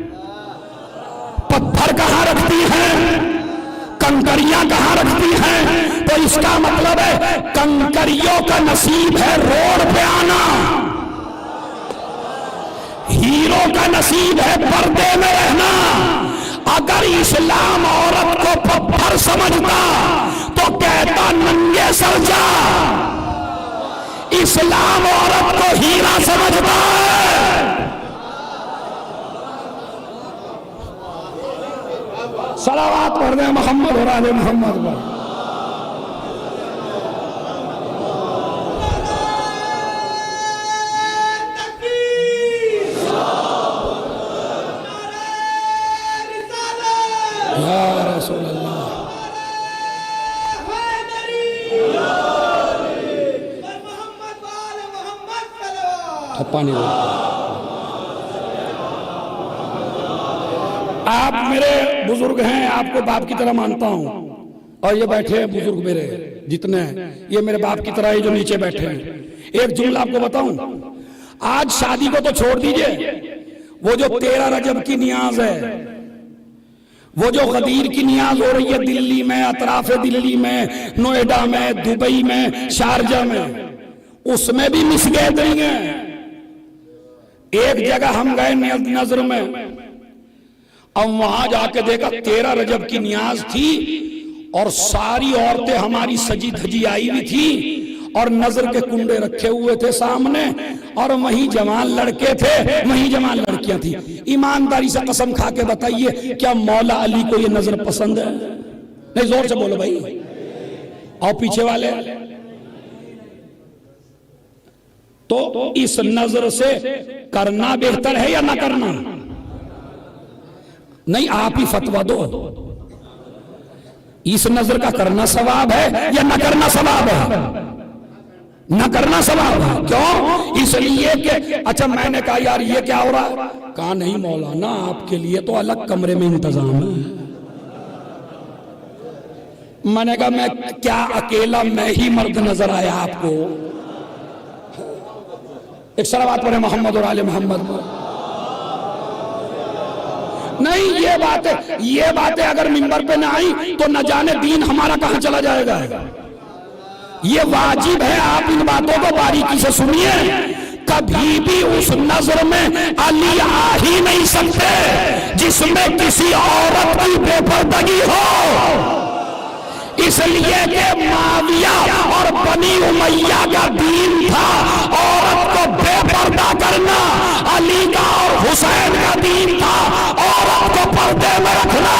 पत्थर कहां रखती हैं? कंकरियां कहां रखती हैं? तो इसका मतलब है कंकरियों का नसीब है रोड पे आना, हीरो का नसीब है पर्दे में रहना। अगर इस्लाम औरत को पत्थर समझता तो कहता नंगे सर जा। इस्लाम औरत को हीरा समझता है। सलावत पढ़ दे मोहम्मद और आले मोहम्मद पर। या रसूल अल्लाह। पानी आप मेरे बुजुर्ग हैं, आपको बाप की तरह मानता हूं, और ये बैठे हैं बुजुर्ग मेरे जितने हैं, ये मेरे बाप की तरह है जो नीचे बैठे हैं। एक जुमला आपको बताऊं, आज शादी को तो छोड़ दीजिए, वो जो 13 रजब की नियाज है, वो जो गदीर की नियाज हो रही है दिल्ली में, अतराफ दिल्ली में, नोएडा में, दुबई में, शारजा में, उसमें भी मिसगैदरिंग है। एक जगह हम गए नजर में, अब वहां जाके देखा 13 रजब की नियाज थी और सारी औरतें हमारी सजी धजी आई हुई थी और नजर के कुंडे रखे हुए थे सामने, और वहीं जवान लड़के थे, वहीं जवान लड़कियां थी। ईमानदारी से कसम खा के बताइए क्या मौला अली को ये नजर पसंद है? नहीं, जोर से बोलो भाई। और पीछे वाले तो इस नजर से करना बेहतर है या ना करना? नहीं, आप ही फतवा दो, इस नजर का करना सवाब है या ना करना सवाब है? ना करना सवाब है। क्यों? इसलिए कि अच्छा मैंने कहा यार ये क्या हो रहा है, कहा नहीं मौलाना आपके लिए तो अलग कमरे में इंतजाम है। मैंने कहा मैं क्या अकेला मैं ही मर्द नजर आया आपको? एक सलावत पढ़े मोहम्मद और आले मोहम्मद पर। नहीं, ये बातें अगर मिंबर पे ना आई तो न जाने दीन हमारा कहां चला जाएगा। ये वाजिब है आप इन बातों को बारीकी से सुनिए। कभी भी उस नजर में अली आ ही नहीं सकते जिसमें किसी औरत की बेपर्दगी हो। इसलिए कि माविया और बनी उमैया का दीन था औरत को बेपर्दा करना, अली का और हुसैन का दीन था औरत को पर्दे में रखना।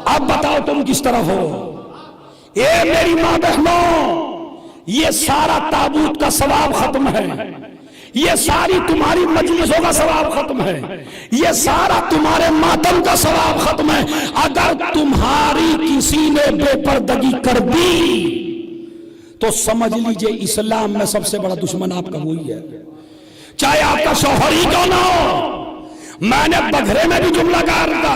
अब बताओ तुम किस तरफ हो? ये मेरी मां बहनों, ये सारा ताबूत का सवाब खत्म है। ये सारी तुम्हारी मजलिसों का सवाब खत्म है, ये सारा तुम्हारे मातम का सवाब खत्म है। अगर तुम्हारी किसी ने बेपर्दगी कर दी तो समझ लीजिए इस्लाम में सबसे बड़ा दुश्मन आपका वही है, चाहे आपका शौहर ही क्यों ना हो। मैंने बघरे में भी जुमला कहा था,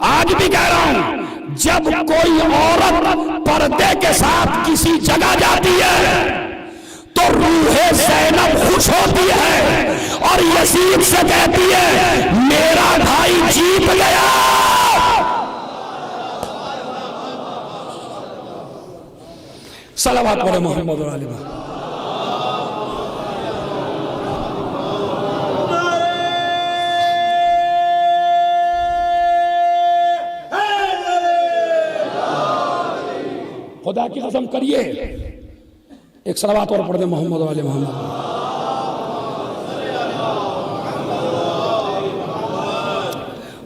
आज भी कह रहा हूं, जब कोई औरत पर्दे के साथ किसी जगह जाती है तो रूहे ज़ैनब खुश होती है और यसीब से कहती है मेरा भाई जीत गया। सलावत पढ़े मोहम्मद और आले मोहम्मद। खुदा की कसम करिए, एक सलावत और पढ़ दे मोहम्मद वाले मोहम्मद।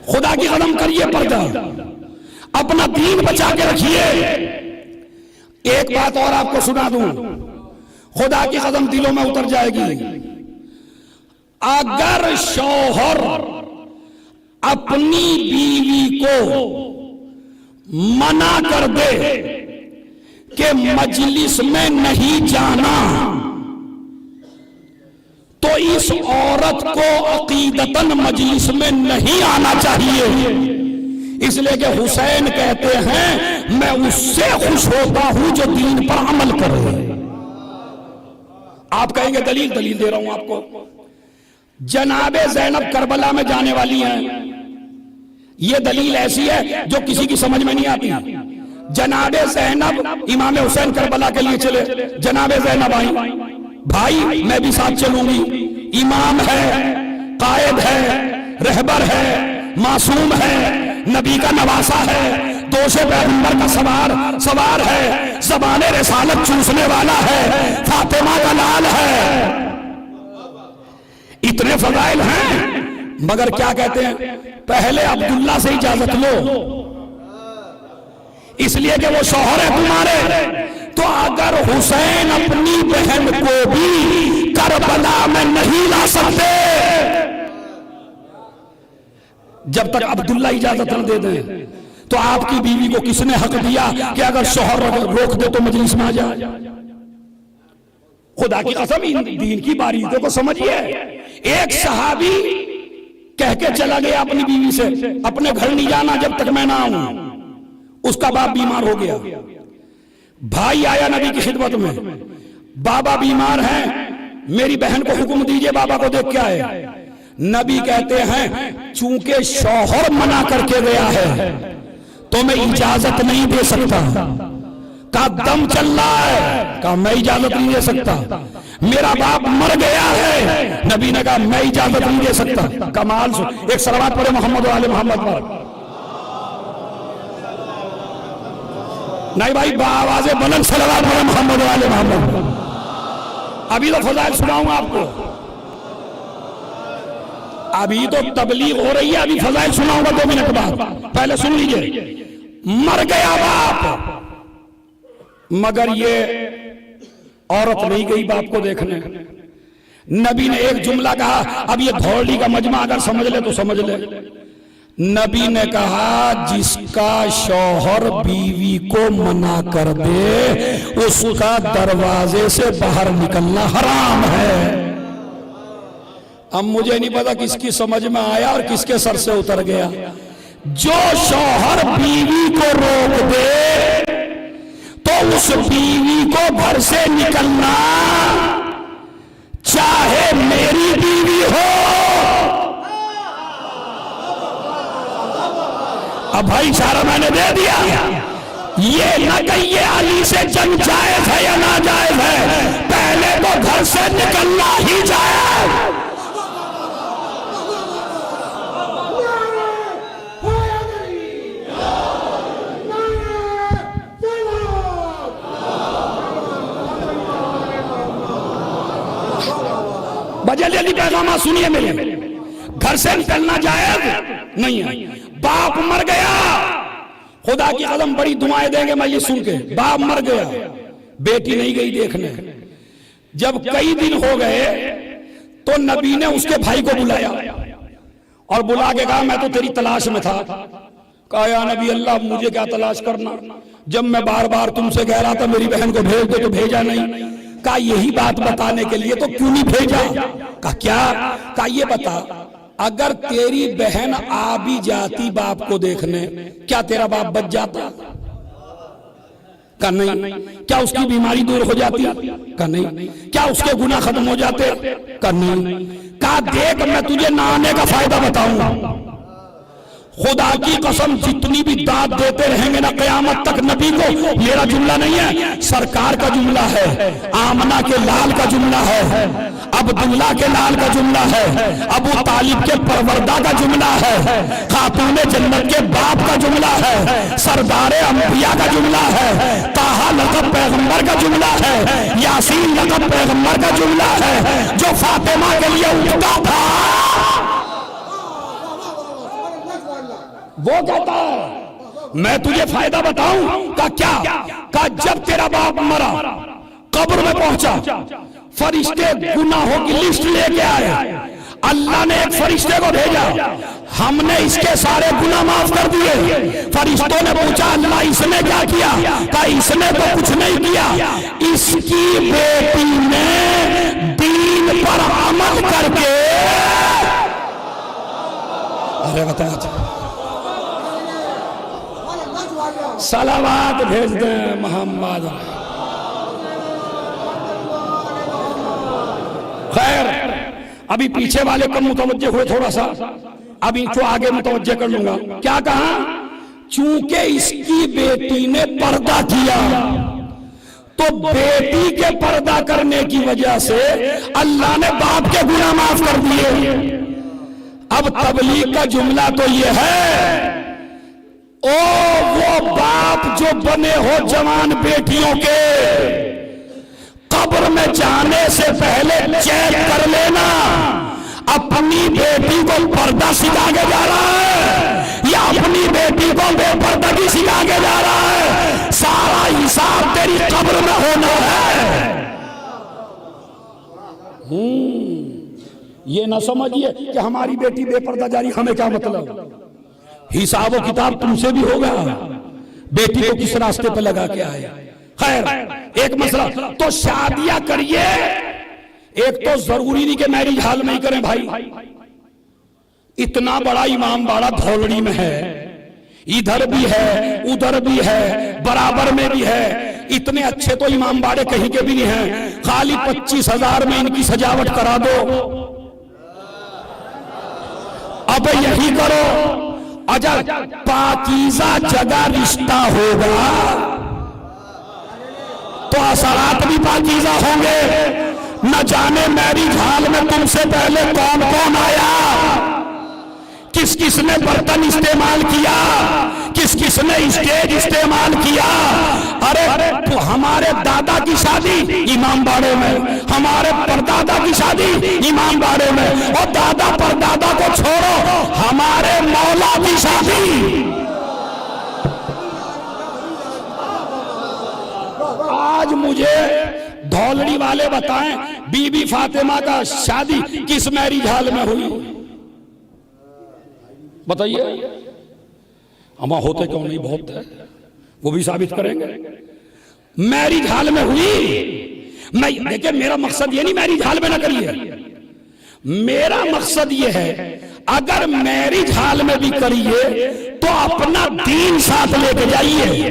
खुदा की कसम करिए, पर्दा अपना दीन बचा के रखिए। एक बात और आपको सुना दूं, खुदा की कसम दिलों में उतर जाएगी। अगर शौहर अपनी बीवी को मना कर दे कि मजलिस में नहीं जाना, तो इस औरत को अकीदतन मजलिस में नहीं आना चाहिए। इसलिए कि हुसैन कहते हैं मैं उससे खुश होता हूं जो दीन पर अमल करे। आप कहेंगे दलील दे रहा हूं आपको। जनाबे ज़ैनब करबला में जाने वाली हैं, यह दलील ऐसी है जो किसी की समझ में नहीं आती। जनाबे ज़ैनब इमाम हुसैन करबला के लिए चले, जनाबे ज़ैनब आई, भाई मैं भी साथ चलूंगी। इमाम है, कायद है, रहबर है, मासूम है, नबी का नवासा है, दोषे पैगंबर का सवार है, ज़बाने रिसालत चूसने वाला है, फातिमा का लाल है। इतने फजाइल हैं, मगर क्या कहते हैं, पहले अब्दुल्ला से इजाजत लो, इसलिए कि वो शौहर है तुम्हारे। तो अगर हुसैन अपनी बहन को भी करबला में नहीं ला सकते जब तक अब्दुल्ला इजाजत न दे दे, तो आपकी बीवी को किसने हक दिया कि अगर शौहर रोक दे तो मजलिस में आ जाए? खुदा की कसम, इन दीन की बारीकियों को समझिए। एक सहाबी कह के चला गया अपनी बीवी से, अपने घर नहीं जाना जब तक मैं ना आऊं। उसका बाप बीमार हो गया, भाई आया नबी की खिदमत में, बाबा बीमार हैं, मेरी बहन को हुक्म दीजिए बाबा को देख के आए। नबी कहते हैं चूंकि शौहर मना करके गया है तो मैं इजाजत नहीं दे सकता। का दम चल रहा है, का मैं इजाजत नहीं दे सकता। मेरा बाप मर गया है, नबी ने कहा मैं इजाजत नहीं दे सकता। कमाल। एक सलावत पढ़े मोहम्मद वाले मोहम्मद पर। नहीं भाई, आवाज़े बुलंद सलावत पढ़े मोहम्मद वाले मोहम्मद। अभी तो फजाइल सुनाऊंगा आपको, अभी तो तबलीग हो रही है, अभी फजाइल सुनाऊंगा 2 मिनट बाद। पहले सुन लीजिए। मर गया बाप, मगर ये औरत नहीं गई बाप को देखने। नबी ने एक जुमला कहा, अब ये धौली का मजमा अगर समझ ले तो समझ ले। नबी ने कहा जिसका शौहर बीवी को मना कर दे उसका दरवाजे से बाहर निकलना हराम है। अब मुझे नहीं पता किसकी समझ में आया और किसके सर से उतर गया। जो शौहर बीवी को रोक दे तो उस बीवी को घर से निकलना, चाहे मेरी बीवी हो। अब भाई इशारा मैंने दे दिया, ये न कहिए अली से जंग जायज है या ना जायज है, पहले तो घर से निकलना ही जायज। जल्दी पैगाम सुनिए मेरे, घर से निकलना जायज नहीं है। बाप मर गया, खुदा की कसम बड़ी दुआएं देंगे मैं ये सुन के। बाप मर गया, बेटी नहीं गई देखने। जब कई दिन हो गए तो नबी ने उसके भाई को बुलाया और बुला के कहा मैं तो तेरी तलाश में था। कहा या नबी अल्लाह मुझे क्या तलाश करना, जब मैं बार बार तुमसे कह रहा था मेरी बहन को भेज दो तो भेजा नहीं। कहा यही बात बताने के लिए तो क्यों नहीं भेजा। कहा क्या। कहा ये बता अगर तेरी बहन आ भी जाती बाप को देखने, क्या तेरा बाप बच जाता। का नहीं। क्या उसकी बीमारी दूर हो जाती। का नहीं। क्या उसके गुनाह खत्म हो जाते। का नहीं। का देख मैं तुझे ना आने का फायदा बताऊं, खुदा की कसम जितनी भी दाद देते रहेंगे ना कयामत तक नबी को, मेरा जुमला नहीं है सरकार का जुमला है, आमना के लाल का जुमला है, अब्दुल्ला के लाल का जुमला है, अबू तालिब के परवरदा का जुमला है, खातूने जन्नत के बाप का जुमला है, सरदारे अंबिया का जुमला है, ताहा लक़ब पैगंबर का जुमला है, यासीन लक़ब पैगंबर का जुमला है, जो फातिमा के लिए उठता था वो कहता है मैं तुझे फायदा बताऊं। का क्या। का जब तेरा बाप मरा कब्र में पहुंचा, फरिश्ते गुनाहों की लिस्ट लेके आए, अल्लाह ने एक फरिश्ते को भेजा, हमने इसके सारे गुनाह माफ कर दिए। फरिश्तों ने पूछा अल्लाह इसने क्या किया। कहा इसने तो कुछ नहीं किया, इसकी बेटी ने दीन पर अमल करके। अरे बता सलावात भेज दें मोहम्मद। खैर अभी पीछे वाले कम मुतवज्जे हुए थोड़ा सा, अभी तो आगे मुतवज्जे कर लूंगा। क्या कहा। चूंकि इसकी बेटी ने पर्दा किया तो बेटी के पर्दा करने की वजह से अल्लाह ने बाप के गुनाह माफ कर दिए। अब तबलीग का जुमला तो यह है, ओ वो बाप जो बने हो जवान बेटियों के, कब्र में जाने से पहले चेक कर लेना अपनी बेटी को पर्दा सिखा के जा रहा है या अपनी बेटी को बेपर्दगी सिखा के जा रहा है। सारा हिसाब तेरी कब्र में होना है। ये ना समझिए कि हमारी बेटी बेपर्दा जा रही, हमें क्या मतलब। हिसाब व किताब तुमसे भी होगा, बेटी को किस रास्ते पे लगा के आए। खैर एक मसला तो शादियां करिए, एक तो जरूरी नहीं कि मैरिज हाल में ही करें भाई। इतना बड़ा इमाम बाड़ा धौलड़ी में है, इधर भी है उधर भी है बराबर में भी है, इतने अच्छे तो इमाम बाड़े कहीं के भी नहीं हैं। खाली 25,000 में इनकी सजावट करा दो। अब यही करो, अगर पाकीज़ा जगह रिश्ता होगा तो असरात भी पाकीज़ा होंगे। न जाने मैरिज हाल में तुमसे पहले कौन कौन आया, किस किस ने बर्तन इस्तेमाल किया, किस किस ने स्टेज इस्तेमाल किया। अरे तो हमारे दादा की शादी इमाम बाड़े में, हमारे परदादा की शादी इमाम बाड़े में, और दादा परदादा को छोड़ो हमारे मौला की शादी। आज मुझे धौलड़ी वाले बताएं बीबी फातिमा का शादी किस मैरिज हाल में हुई, बताइए। हम होते क्यों नहीं, बहुत है, वो भी साबित करेंगे। मैरिज हाल में हुई। मैं देखिए मेरा मकसद ये नहीं मैरिज हाल में ना करिए, मेरा मकसद ये है अगर मैरिज हाल में भी करिए तो अपना दीन साथ लेके जाइए,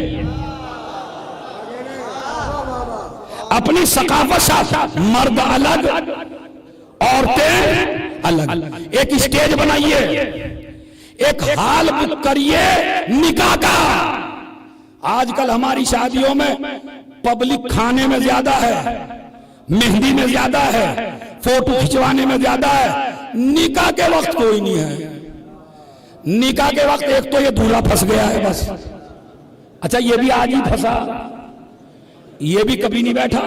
अपनी सकाफत साथ। मर्द अलग औरतें अलग, एक स्टेज बनाइए, एक हाल बुक करिए निकाह का। आजकल हमारी शादियों में पब्लिक खाने में ज्यादा है, मेहंदी में ज्यादा है, फोटो खिंचवाने में ज्यादा है, निकाह के वक्त कोई नहीं है। निकाह के वक्त एक तो ये दूल्हा फंस गया है बस। अच्छा ये भी आज ही फंसा, ये भी कभी नहीं बैठा।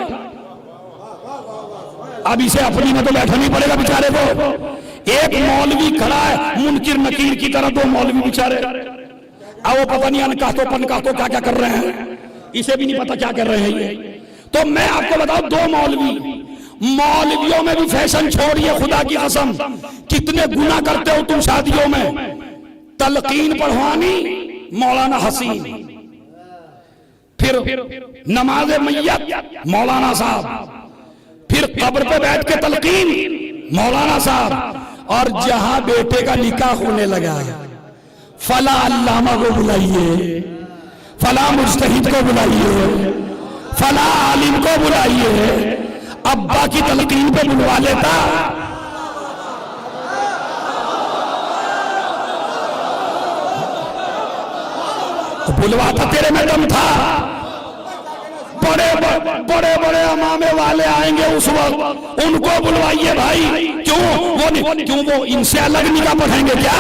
अब इसे अपनी में तो बैठा नहीं पड़ेगा बेचारे को। एक मौलवी खड़ा है मुनकिर नकीर की तरह, दो मौलवी बेचारे, अब वो पता नहीं अनका तो पनका तो क्या क्या कर रहे हैं, इसे भी नहीं पता क्या कर रहे हैं ये। तो मैं आपको बताऊं, दो मौलवी मौलवियों में भी फैशन छोड़िए, खुदा की कसम कितने गुनाह करते हो तुम शादियों में। तलकीन पढ़वानी मौलाना हसीन, फिर नमाज मैयत मौलाना साहब, फिर कब्र पे बैठ के तलकीन मौलाना साहब, और जहां बेटे का निकाह होने लगा फला अल्लामा को बुलाइए, फला मुज्तहिद को बुलाइए, फला आलिम को बुलाइए, अब्बा की तलकीन पे बुलवा लेता। बुलवाता तेरे में दम था। बड़े बड़े अमामे वाले आएंगे उस वक्त, उनको बुलवाइए भाई। क्यों वो इनसे अलग निकाह पढ़ेंगे क्या?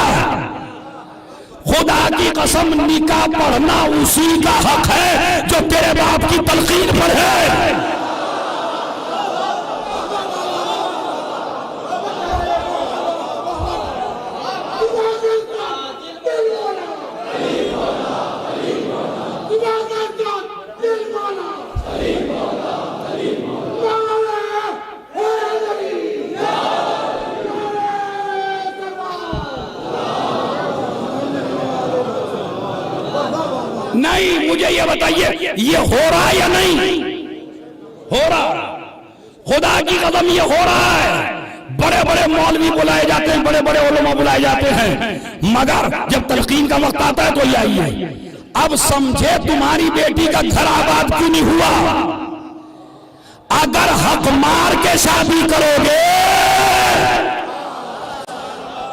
खुदा की कसम निकाह पढ़ना उसी का हक है जो तेरे बाप की तलकीन पढ़े। नहीं, मुझे ये बताइए ये हो रहा है या नहीं हो रहा? खुदा की कसम ये हो रहा है। बड़े बड़े मौलवी बुलाए जाते हैं, बड़े बड़े उलमा बुलाए जाते हैं, मगर जब तलकीन का वक्त आता है तो ये आइए। अब समझे तुम्हारी बेटी का घर आबाद क्यों नहीं हुआ? अगर हक मार के शादी करोगे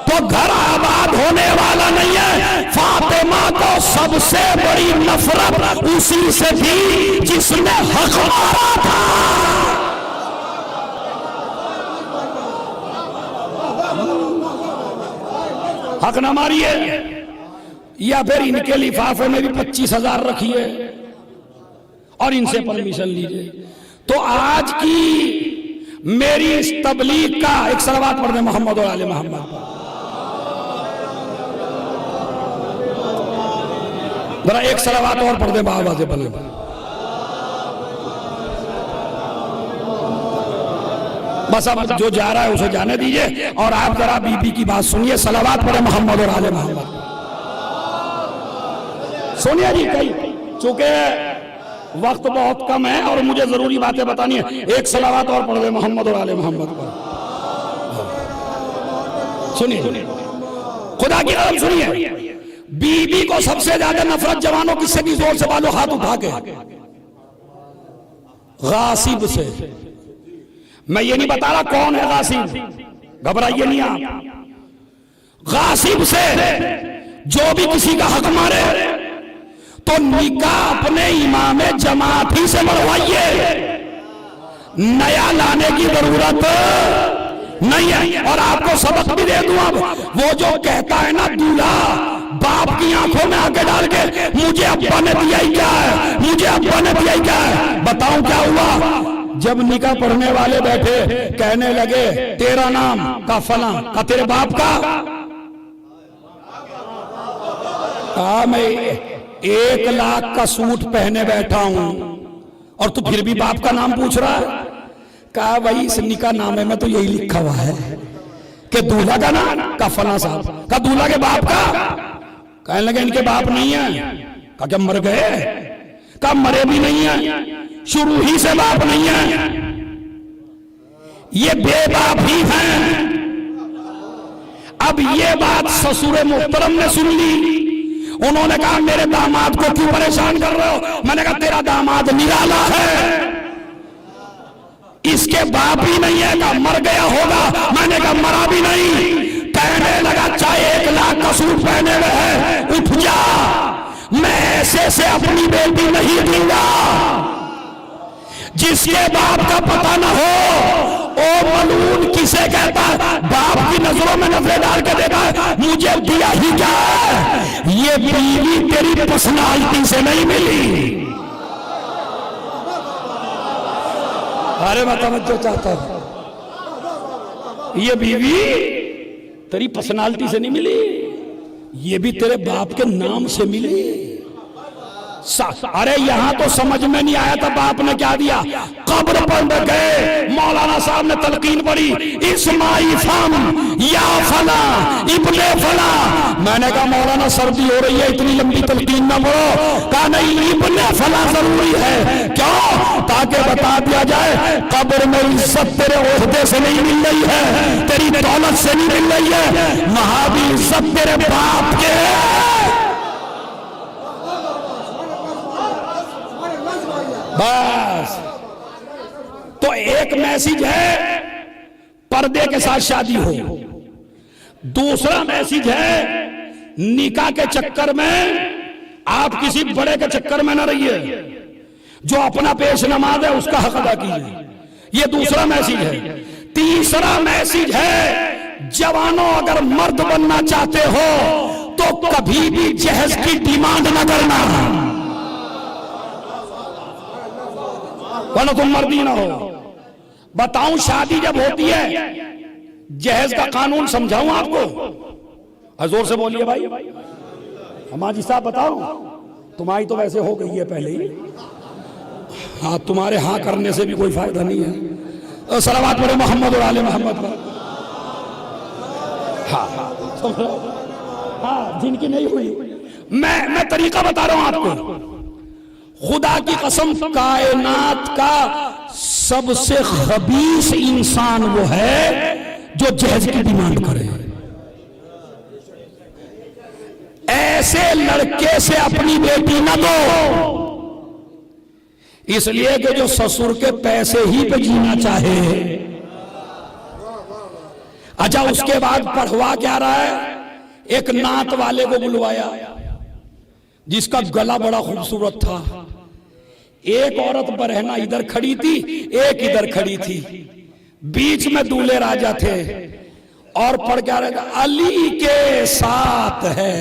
तो घर आबाद होने वाला नहीं है। फातिमा को सबसे बड़ी नफरत उसी से थी जिसने हक मारा था। हक न मारिए, या फिर इनके लिफाफे में भी 25,000 रखिए और इनसे परमिशन लीजिए। तो आज की मेरी इस तबलीग का एक सलावत पढ़ दे मोहम्मद और आले मोहम्मद। जरा एक सलावत और पढ़ दे बाबा से बने। बस अब जो जा रहा है उसे जाने दीजिए और आप जरा बीबी की बात सुनिए। सलावत पढ़े मोहम्मद और आले मोहम्मद। सोनिया जी, कई चूंकि वक्त बहुत कम है और मुझे जरूरी बातें बतानी है, एक सलावत और पढ़ दे मोहम्मद और आले मोहम्मद पर। सुनिए, खुदा की कसम सुनिए। बीबी को सबसे ज्यादा नफरत जवानों किससे की? जोर से बालो हाथ उठा के। गासिब से। मैं ये नहीं बता रहा कौन है गासिब, घबराइए नहीं आप। गासिब से जो भी किसी का हक मारे तो निकाह अपने इमाम जमात ही से मरवाइए, नया लाने की जरूरत नहीं है। और आपको सबक भी दे दूं, अब वो जो कहता है ना दूल्हा बाप की आंखों में आके डाल के मुझे अब्बा ने दिया ही क्या है, मुझे अब्बा ने दिया ही क्या है। बताऊं क्या हुआ? जब निकाह पढ़ने वाले बैठे कहने लगे तेरा नाम का फला का, तेरे बाप का? कहा मैं 1 लाख का सूट पहने बैठा हूं और तू फिर भी बाप का नाम पूछ रहा है। कहा भाई इस निकाह नामे में तो यही लिखा हुआ है कि दूल्हा का नाम का फला साहब का, दूल्हा के बाप का। कहने लगे इनके बाप नहीं है। कहा क्या मर गए? कहा मरे भी नहीं है, शुरू ही से बाप नहीं है, ये बेबाप ही हैं। अब ये बात ससुर मुहतरम ने सुन ली। उन्होंने कहा मेरे दामाद को क्यों परेशान कर रहे हो? मैंने कहा तेरा दामाद निराला है, इसके बाप ही नहीं है। कहा मर गया होगा। मैंने कहा मरा भी नहीं। कहने लगा चाहे 1 लाख का सूट पहने हुए है, उठ जा, मैं ऐसे से अपनी बेटी नहीं दूंगा। जिसके बाप का पता न हो ओ मलून किसे कहता है? बाप की नजरों में नजरें डाल के देखा है मुझे दिया ही क्या है। ये बीवी तेरी पर्सनालिटी से नहीं मिली। अरे मैं तवज्जो चाहता हूं, ये बीवी तेरी पर्सनालिटी से नहीं मिली, ये भी तेरे बाप के नाम से मिली। अरे यहां तो समझ में नहीं आया था, बाप ने क्या दिया, कब्र पर गए, मौलाना साहब ने तलकीन पढ़ी, इस्माई फम या फला इब्ने फला। मैंने कहा मौलाना सर्दी हो रही है, इतनी लंबी तलकीन ना पढ़ो। कहा नहीं, इब्ने फला जरूरी है। क्यों? ताकि बता दिया जाए कब्र में इज्जत तेरे ओहदे से नहीं मिल रही है, तेरी दौलत से नहीं मिल रही है, वहां भी इज्जत तेरे बाप के। बस। तो एक मैसेज है पर्दे के साथ शादी हो, दूसरा मैसेज है निकाह के चक्कर में आप किसी बड़े के चक्कर में ना रहिए, जो अपना पेश नमाज है उसका हक अदा कीजिए, ये दूसरा मैसेज है। तीसरा मैसेज है जवानों, अगर मर्द बनना चाहते हो तो कभी भी जहेज की डिमांड न करना, वरना तुम मर्दी ना हो। बताऊं शादी जब होती है, जहेज का कानून समझाऊं आपको? जोर से बोलिए भाई। हमारी साहब बताओ, तुम्हारी तो वैसे हो गई है पहले ही, हाँ तुम्हारे हाँ करने से भी कोई फायदा नहीं है। सलावत पढ़े मोहम्मद और आले मोहम्मद पर। हाँ जिनकी नहीं हुई, मैं तरीका बता रहा हूं आपको। खुदा की कसम, कायनात का सबसे खबीस इंसान वो है जो जहेज की डिमांड करे। ऐसे लड़के से अपनी बेटी न दो, इसलिए कि जो ससुर के पैसे ही पे जीना चाहे। अच्छा, उसके बाद पढ़वा क्या रहा है, एक नात वाले को बुलवाया जिसका गला बड़ा खूबसूरत था। एक औरत बरहना इधर खड़ी थी, एक इधर खड़ी थी, बीच में दूल्हे राजा थे और पढ़ क्या रहा था, अली के साथ है।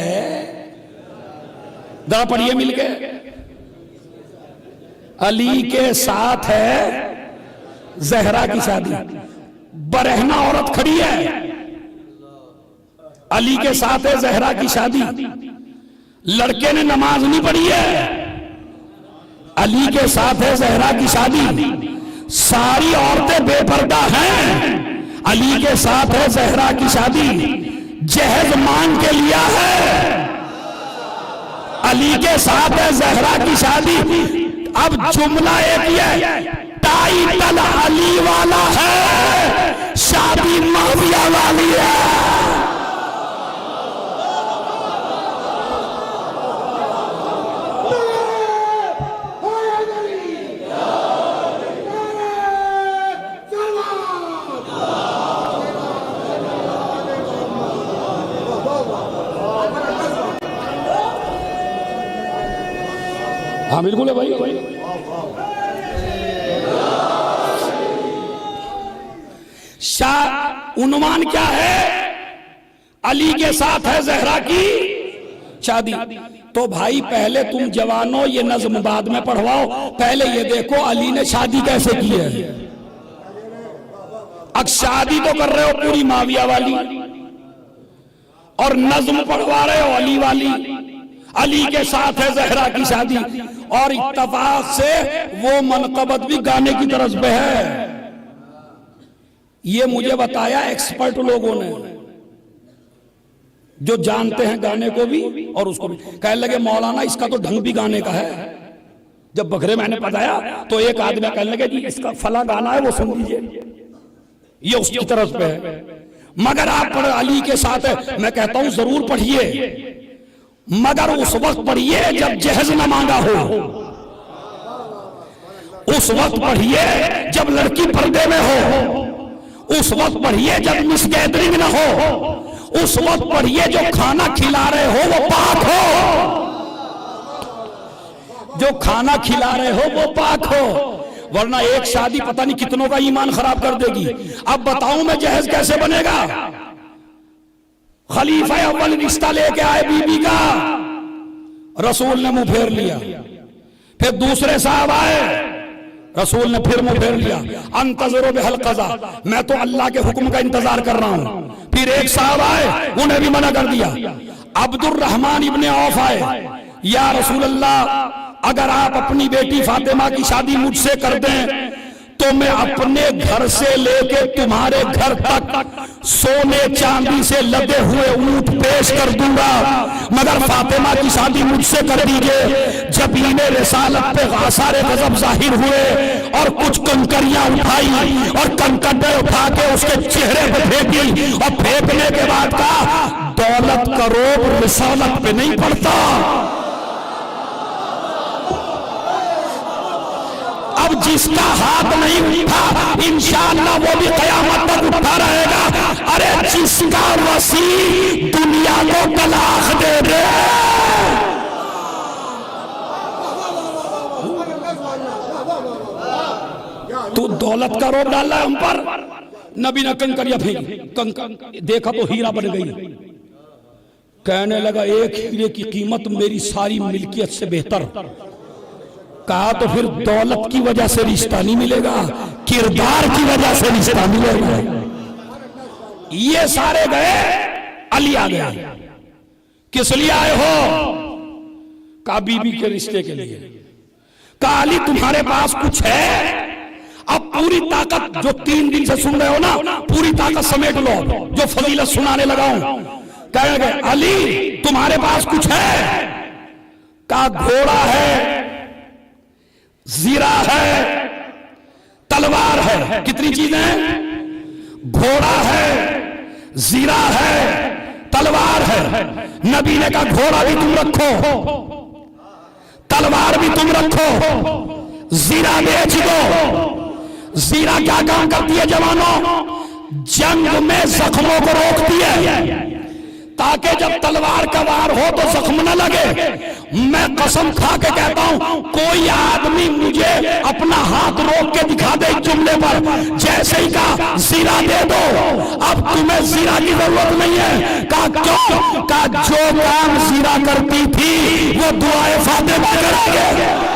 जरा पढ़िए मिलके, अली के साथ है जहरा की शादी। बरहना औरत खड़ी है, अली के साथ है जहरा की शादी। लड़के ने नमाज नहीं पढ़ी है, अली के साथ है जहरा की शादी। सारी औरतें बेपर्दा हैं, अली के साथ है जहरा की शादी। जहेज मांग के लिया है, अली के साथ है जहरा की शादी। अब जुमला एक ही है, टाइटल अली वाला है, शादी माविया वाली है। हाँ बिल्कुल है भाई। उन्वान क्या है, अली के साथ है जहरा की शादी। तो भाई पहले तुम जवानों ये नज्म बाद में पढ़वाओ, पहले ये देखो अली ने शादी कैसे की है। अब शादी तो कर रहे हो पूरी माविया वाली और नज्म पढ़वा रहे हो अली वाली। अली के साथ है जहरा की शादी और इत्तफाक से वो मनकबत भी गाने की तरफ पे है। ये मुझे बताया एक्सपर्ट लोगों ने जो जानते हैं गाने को भी और उसको भी। कहने लगे मौलाना इसका तो ढंग भी गाने का है। जब बकरे मैंने बताया तो एक आदमी कहने लगे जी इसका फला गाना है वो सुन लीजिए, ये उसकी तरफ पे है। मगर आप पढ़ अली के साथ है, मैं कहता हूं जरूर पढ़िए, मगर उस वक्त पढ़िए जब जहेज न मांगा हो, उस वक्त पढ़िए जब लड़की पर्दे में हो, उस वक्त पढ़िए जब मिसगैदरिंग न हो, उस वक्त पढ़िए जो खाना खिला रहे हो वो पाक हो, जो खाना खिला रहे हो वो पाक हो, वरना एक शादी पता नहीं कितनों का ईमान खराब कर देगी। अब बताऊं मैं जहेज कैसे बनेगा। खलीफा अव्वल रिश्ता लेके आए बीबी का, रसूल ने मुंह फेर लिया। फिर दूसरे साहब आए, रसूल ने फिर मुंह फेर लिया। अंतज़रो बिहल क़ज़ा, मैं तो अल्लाह के हुक्म का इंतजार कर रहा हूं। फिर एक साहब आए, उन्हें भी मना कर दिया। अब्दुर्रहमान इब्ने औफ आए, या रसूल अल्लाह अगर आप अपनी बेटी फातिमा की शादी मुझसे कर दें तो मैं अपने घर से लेके तुम्हारे घर तक सोने चांदी से लदे हुए ऊंट पेश कर दूंगा, मगर फातिमा की शादी मुझसे कर दीजिए। जब इन्हें रिसालत पे आसारे गजब जाहिर हुए और कुछ कंकरियां उठाई और कंकड़े उठा के उसके चेहरे पे फेंकी और फेंकने के बाद कहा, दौलत का रोब रिसालत पे नहीं पड़ता। अब जिसका हाथ नहीं उठा इंशाअल्लाह वो भी क़यामत तक उठा रहेगा। अरे जिसका वसी दुनिया को तलाक दे दे, तू दौलत का रोब डाल रहा है हम पर। नबी ने कंकरिया फेंकी, कंकर देखा तो हीरा बन गई। कहने लगा एक हीरे की कीमत मेरी सारी मिल्कियत से बेहतर। कहा तो फिर दौलत की वजह से रिश्ता नहीं मिलेगा, किरदार की वजह से रिश्ता मिलेगा। ये सारे गए, अली आ गया। किस लिए आए हो? कहा बीबी के रिश्ते के लिए। कहा अली तुम्हारे पास कुछ है? अब पूरी ताकत जो 3 दिन से सुन रहे हो ना, पूरी ताकत समेट लो जो फजीलत सुनाने लगा हूं। कहेंगे अली तुम्हारे पास कुछ है? कहा घोड़ा है, जीरा है, तलवार है। कितनी चीजें हैं? घोड़ा है, जीरा है, तलवार है। नबी ने कहा घोड़ा भी तुम रखो, तलवार भी तुम रखो, जीरा बेच दो। जीरा क्या काम करती है जवानों? जंग में जख्मों को रोकती है, ताकि जब तलवार का वार हो तो जख्म न लगे। मैं कसम खा के कहता हूं, कोई आदमी मुझे अपना हाथ रोक के दिखा दे जुमले पर, जैसे ही कहा जीरा दे दो, अब तुम्हें जीरा की जरूरत नहीं है। कहा क्यों? कहा जो काम जीरा करती थी वो दुआए फातिमा करेंगे।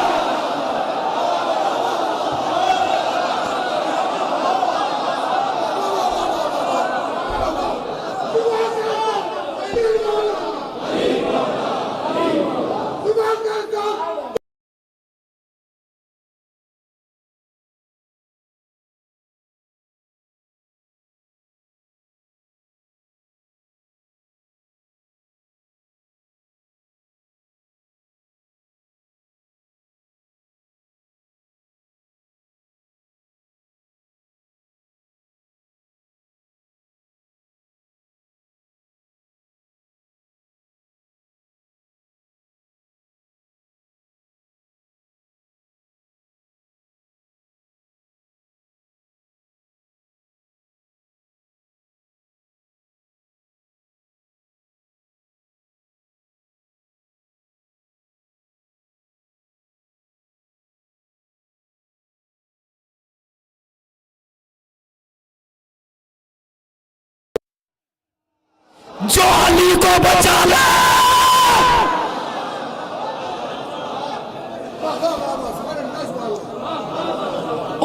जो अली को बचा ले,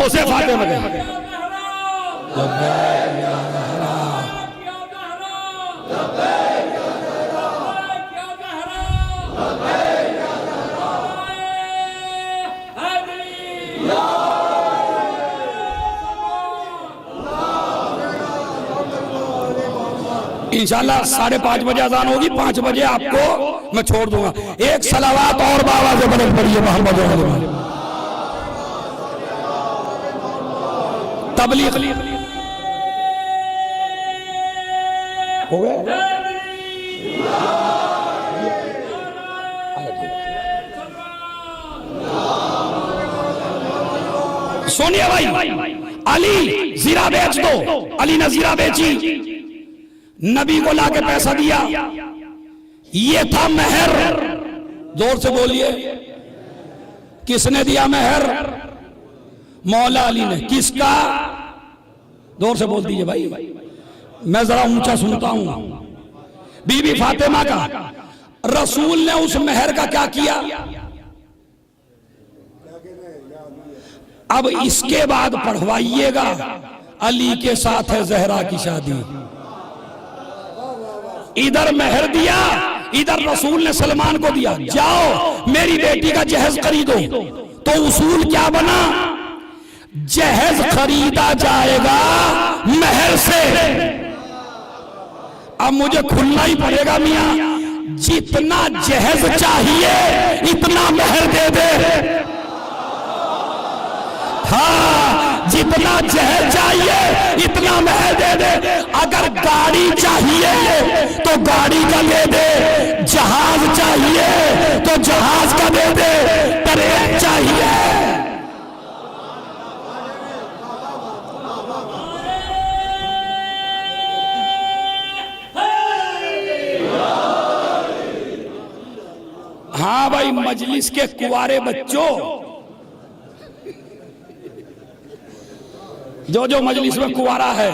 उसे फातिमा में इंशाल्लाह 5:30 बजे अजान होगी, 5 बजे आपको मैं छोड़ दूंगा। एक सलावात और बाबा से बने पढ़िए मोहम्मद तबलीग हो गए। सोनिया भाई, अली जीरा बेच दो। अली ने जीरा बेची, नबी को लाके पैसा दिया। ये था मेहर। जोर से बोलिए, किसने दिया मेहर? मौला अली ने। किसका? जोर से बोल दीजिए भाई, मैं जरा ऊंचा सुनता हूं। बीबी फातिमा का। रसूल ने उस मेहर का क्या किया? अब इसके बाद पढ़वाइएगा, अली के साथ है जहरा की शादी। इधर मेहर दिया, इधर रसूल ने सलमान को दिया, जाओ मेरी बेटी का जहेज खरीदो। तो उसूल क्या बना, जहेज खरीदा जाएगा महर से। अब मुझे खुलना ही पड़ेगा मियां, जितना जहेज चाहिए इतना महर दे दे। हाँ, जितना जहेज चाहिए इतना महर दे दे। अगर गाड़ी चाहिए तो गाड़ी का दे दे, जहाज चाहिए तो जहाज का दे दे, ट्रेन चाहिए। हाँ भाई, मजलिस के कुंवारे बच्चों, जो मजलिस में कुंवारा है,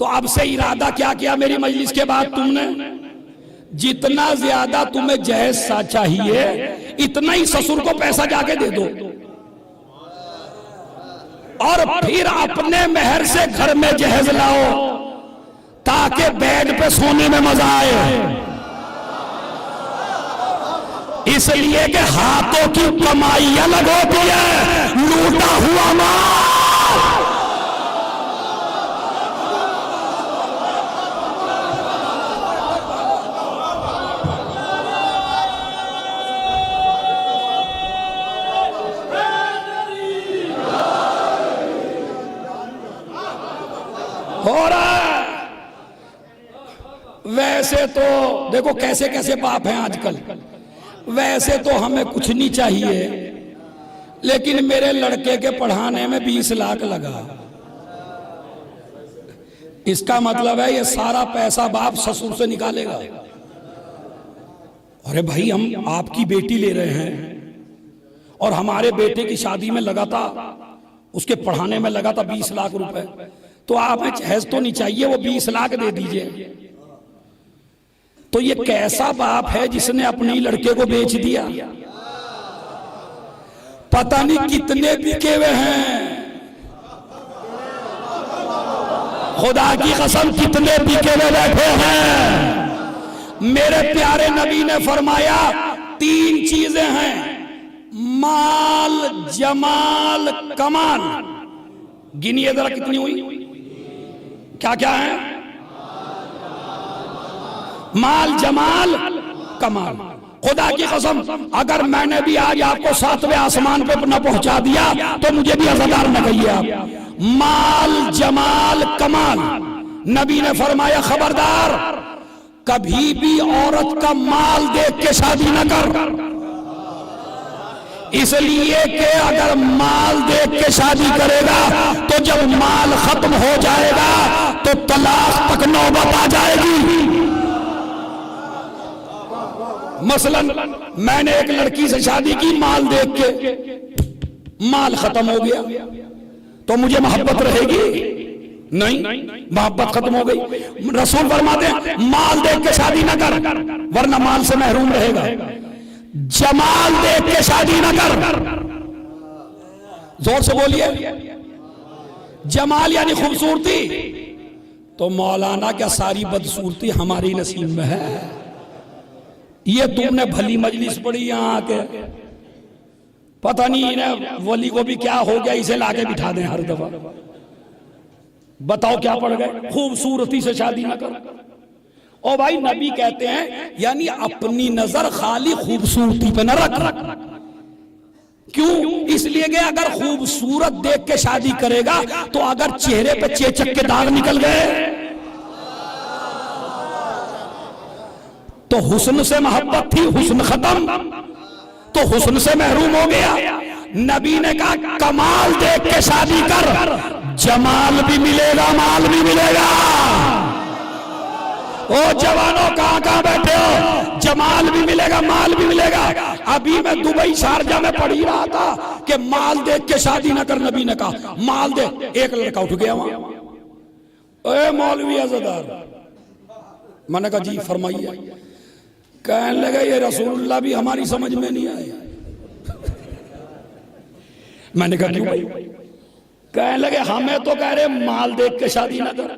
तो अब से इरादा क्या किया मेरी मजलिस के बाद तुमने, जितना ज्यादा तुम्हें जहेज सा चाहिए इतना ही ससुर को पैसा जाके दे दो, और फिर अपने महर से घर में जहेज लाओ ताकि बेड पे सोने में मजा आए। इसलिए कि हाथों की कमाई अलग होती है, लूटा हुआ माल। हो रहा है। वैसे तो देखो कैसे कैसे बाप हैं आजकल। वैसे तो हमें कुछ नहीं चाहिए, लेकिन मेरे लड़के के पढ़ाने में 20 लाख लगा। इसका मतलब है ये सारा पैसा बाप ससुर से निकालेगा। अरे भाई, हम आपकी बेटी ले रहे हैं और हमारे बेटे की शादी में लगा था, उसके पढ़ाने में लगा था 20 लाख रुपए, तो आप जहेज तो नहीं चाहिए, वो 20 लाख दे दीजिए। तो ये कैसा बाप है जिसने अपने लड़के को बेच दिया? पता नहीं कितने बिके हुए हैं, खुदा की कसम कितने बिके हुए बैठे हैं। मेरे प्यारे नबी ने फरमाया 3 चीजें हैं, माल, जमाल, कमाल। गिनिए जरा कितनी हुई, क्या क्या है? माल, जमाल, कमाल। खुदा की कसम, अगर मैंने भी आज आपको 7वें आसमान पे न पहुंचा दिया तो मुझे भी अज़ादार न कहिए आप। माल, जमाल, कमाल। नबी ने फरमाया खबरदार, कभी भी औरत का माल देख के शादी न कर, इसलिए कि अगर माल देख के शादी करेगा तो जब माल खत्म हो जाएगा तो तलाक तक नौबत आ जाएगी। मसलन मैंने एक लड़की से शादी की, माल देख के माल खत्म हो गया तो मुझे मोहब्बत रहेगी? नहीं, मोहब्बत खत्म हो गई। रसूल फरमाते हैं माल देख के शादी ना कर, वरना माल से महरूम रहेगा। जमाल देख के शादी ना कर, जोर से बोलिए। जमाल यानी खूबसूरती, तो मौलाना क्या सारी बदसूरती हमारी नसीब में है? ये तुमने भली मजलिस पड़ी यहाँ आके, पता नहीं इन्हें वली को भी क्या हो गया, इसे लाके बिठा दें हर दफा। बताओ क्या पड़ गए? खूबसूरती से शादी ना कर। ओ भाई, नबी कहते हैं यानी अपनी नजर खाली खूबसूरती पे न रख। क्यों? इसलिए कि अगर खूबसूरत देख के शादी करेगा तो अगर चेहरे पे चेचक के दाग निकल गए तो हुस्न से मोहब्बत थी, हुस्न खत्म, तो हुस्न से महरूम हो गया। नबी ने कहा कमाल देख के शादी कर, जमाल भी मिलेगा, माल भी मिलेगा। ओ जवानों, कहां कहां बैठे हो? जमाल भी मिलेगा, माल भी मिलेगा। अभी मैं दुबई शारजा में पढ़ ही रहा था कि माल देख के शादी ना कर। नबी ने कहा माल दे। एक लड़का उठ गया वहां, ओए मौलवी अज़दार, मैंने कहा जी फरमाइए। कहने लगे ये रसूलुल्लाह भी हमारी समझ में नहीं आए। मैंने कहा क्यों भाई? कहने लगे हमें तो कह रहे माल देख के शादी ना कर,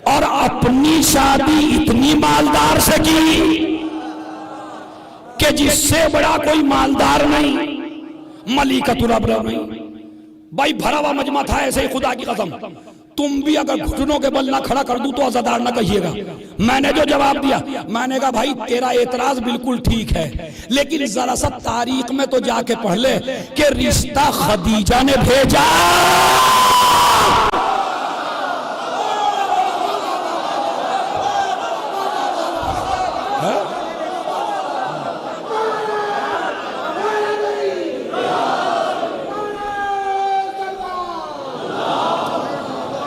और अपनी शादी इतनी मालदार से की कि जिससे बड़ा कोई मालदार नहीं, मलिकतुल अबरर नहीं। भाई भरा हुआ मजमा था ऐसे ही, खुदा की कसम तुम भी अगर घुटनों के बल ना खड़ा कर दूं तो अज़ादार ना कहिएगा। मैंने जो जवाब दिया, मैंने कहा भाई तेरा एतराज बिल्कुल ठीक है, लेकिन जरा सा तारीख में तो जाके पढ़ ले कि रिश्ता खदीजा ने भेजा।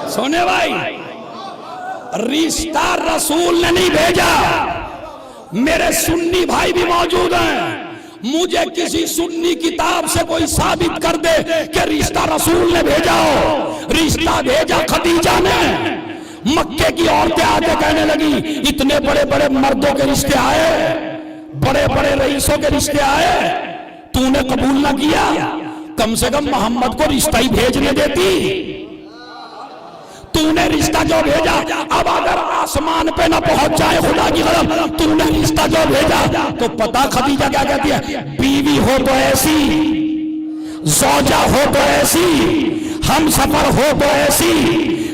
सोने भाई, रिश्ता रसूल ने नहीं भेजा। मेरे सुन्नी भाई भी मौजूद हैं, मुझे किसी सुन्नी किताब से कोई साबित कर दे कि रिश्ता रसूल ने भेजा हो। रिश्ता भेजा खदीजा ने। मक्के की औरतें आके कहने लगी, इतने बड़े बड़े मर्दों के रिश्ते आए, बड़े बड़े रईसों के रिश्ते आए, तूने कबूल ना किया, कम से कम मोहम्मद को रिश्ता ही भेजने देती। तूने रिश्ता जो भेजा, अब अगर आसमान पे ना पहुंच जाए खुदा की कसम, तूने रिश्ता जो भेजा, तो पता खदीजा क्या कहती है, बीवी हो तो ऐसी, ज़ौजा हो तो ऐसी, हम सफर हो तो ऐसी,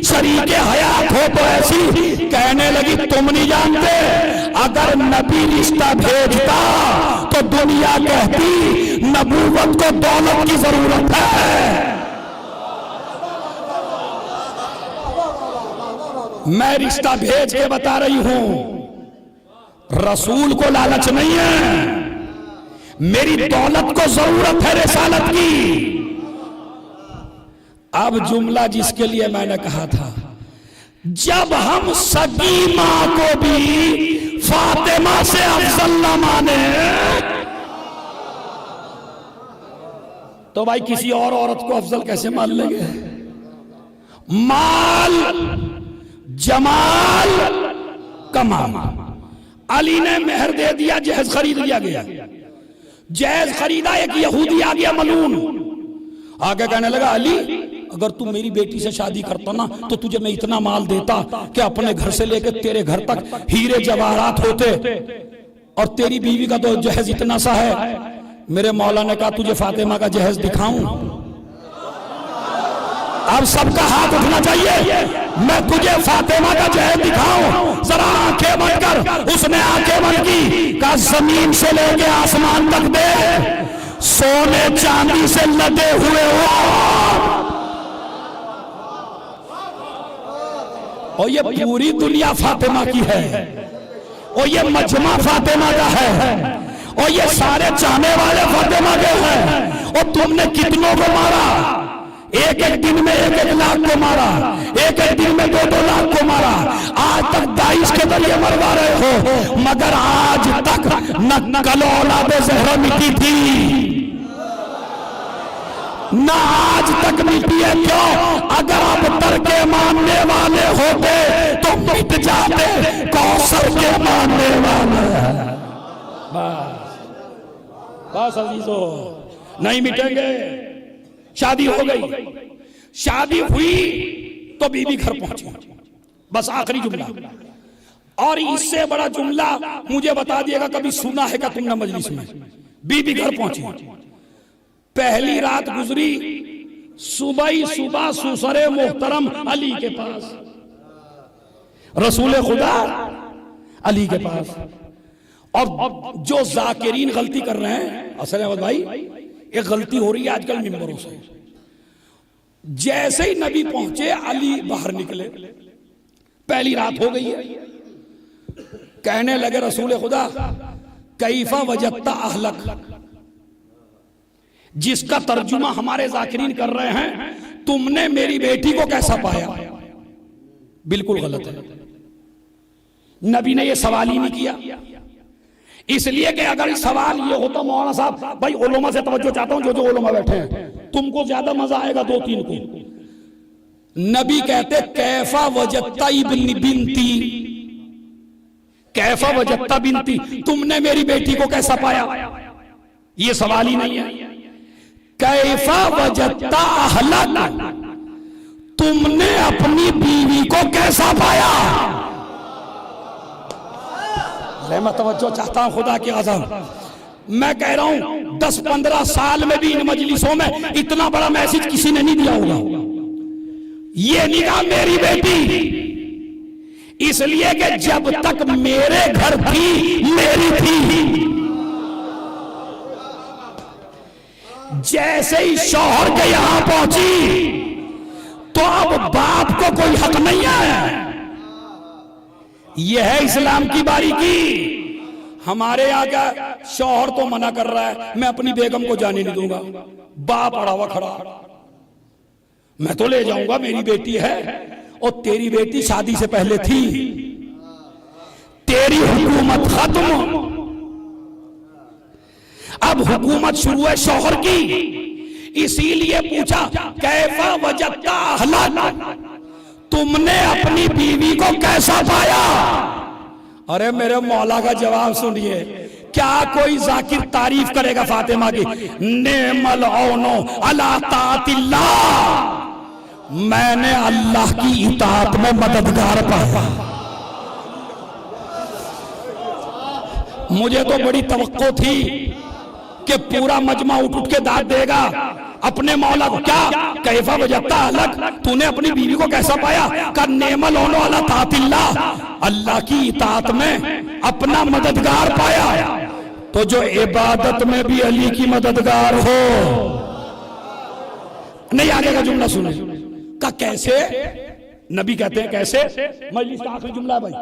शरीके हयात हो तो ऐसी। कहने लगी तुम नहीं जानते, अगर नबी रिश्ता भेजता तो दुनिया कहती नबूवत को दौलत की जरूरत है। मैं रिश्ता भेज के बता रही हूं, रसूल को लालच नहीं है, मेरी दौलत को जरूरत है रिसालत की। अब जुमला जिसके लिए मैंने कहा था, जब हम सगी मां को भी फातिमा से अफजल न माने तो भाई किसी और औरत को अफजल कैसे मान लेंगे? माल, जमाल, कमाल। अली ने मेहर दे दिया, जहेज खरीद लिया गया। जहेज खरीदा, एक यहूदी आ गया मलून, आगे कहने लगा अली अगर तू मेरी बेटी से शादी करता ना तो तुझे मैं इतना माल देता कि अपने घर से लेकर तेरे घर तक हीरे जवाहरात होते, और तेरी बीवी का तो जहेज इतना सा है। मेरे मौला ने कहा तुझे फातिमा का जहेज दिखाऊं? अब सबका हाथ उठना चाहिए, मैं तुझे फातिमा का जहेज दिखाऊं? जरा आंखें बंद कर। उसने आंखें बंद की, कहा जमीन से लेके आसमान तक दे, सोने चांदी से लदे हुए हो, और ये पूरी दुनिया फातिमा की है, और ये मजमा फातिमा का है, और ये सारे चाहने वाले फातिमा के हैं। और तुमने कितनों को मारा? एक एक दिन में 1-1 लाख को मारा, एक एक दिन में 2-2 लाख को मारा। आज तक दाइश के जरिए मरवा रहे हो, मगर आज तक न कल औलाद ज़हरा मिटी थी, न आज तक मिटी है। क्यों? अगर अब तरके मानने वाले होते तो मिट जाते कौसर के मानने वाले। बस अजीजो, नहीं मिटेंगे। शादी हो गई, शादी हुई तो बीबी घर पहुंची। बस आखिरी जुमला, और इससे बड़ा जुमला मुझे बता दिएगा कभी सुना है क्या तुमने मजलिस में? बीबी घर पहुंची, पहली रात गुजरी, सुबह ही सुबह सुसरे मोहतरम अली के पास, रसूल खुदा अली के पास। और जो जाकिरीन गलती कर रहे हैं, असल अहमद भाई एक गलती हो रही है आजकल मिंबरों से। जैसे ही नबी पहुंचे अली बाहर निकले, पहली रात हो गई है, कहने लगे रसूल खुदा कैफा वजत्ता अहलक, जिसका तर्जुमा हमारे जाकिरीन कर रहे हैं, तुमने मेरी बेटी को कैसा पाया? बिल्कुल गलत है। नबी ने यह सवाल ही नहीं किया, इसलिए कि अगर इस सवाल ये होता, मौलाना साहब भाई उलमा से तवज्जो चाहता हूं, जो उलमा बैठे हैं, तुमको ज्यादा मजा आएगा 2-3 को। नबी कहते कैफा वजत्ता इब्न बिनती, कैफा वजत्ता बिनती, तुमने मेरी बेटी को कैसा पाया? ये सवाल ही नहीं है। कैफा वजत्ता अहलक, तुमने अपनी बीवी को कैसा पाया? मैं तवज्जो चाहता हूं खुदा की कसम, मैं कह रहा हूं 10-15 साल में भी इन मजलिसों में इतना बड़ा मैसेज किसी ने नहीं दिया होगा। ये नहीं कहा मेरी बेटी, इसलिए कि जब तक मेरे घर थी मेरी थी, जैसे ही शौहर के यहां पहुंची तो अब बाप को कोई हक नहीं है। यह है इस्लाम की बारीकी। हमारे यहां क्या, शौहर तो मना कर रहा है, मैं अपनी बेगम को जाने नहीं दूंगा, बाप अड़ा हुआ खड़ा, मैं तो ले जाऊंगा, मेरी बेटी है। और तेरी बेटी शादी से पहले थी, तेरी हुकूमत खत्म, अब हुकूमत शुरू है शौहर की। इसीलिए पूछा कैफा वजदता अहलक, तुमने अपनी बीवी को कैसा पाया? अरे मेरे मौला का जवाब सुनिए, क्या कोई जाकिर तारीफ करेगा फातिमा की? नेमल औनो अला तातिल्लाह, मैंने अल्लाह की इताअत में मददगार पाया। मुझे तो बड़ी तवक्को थी कि पूरा मजमा उठ के दाद देगा अपने मौला को। क्या कैफा वजदता अलग, तूने अपनी बीवी को कैसा पाया? का नेमल औनो अला तातिल्लाह, अल्लाह की इताअत में अपना मददगार पाया। तो जो इबादत में भी अली की मददगार हो, नहीं आगे का जुमला सुने का कैसे? नबी कहते हैं कैसे, मजलिस का आखिरी जुमला है भाई,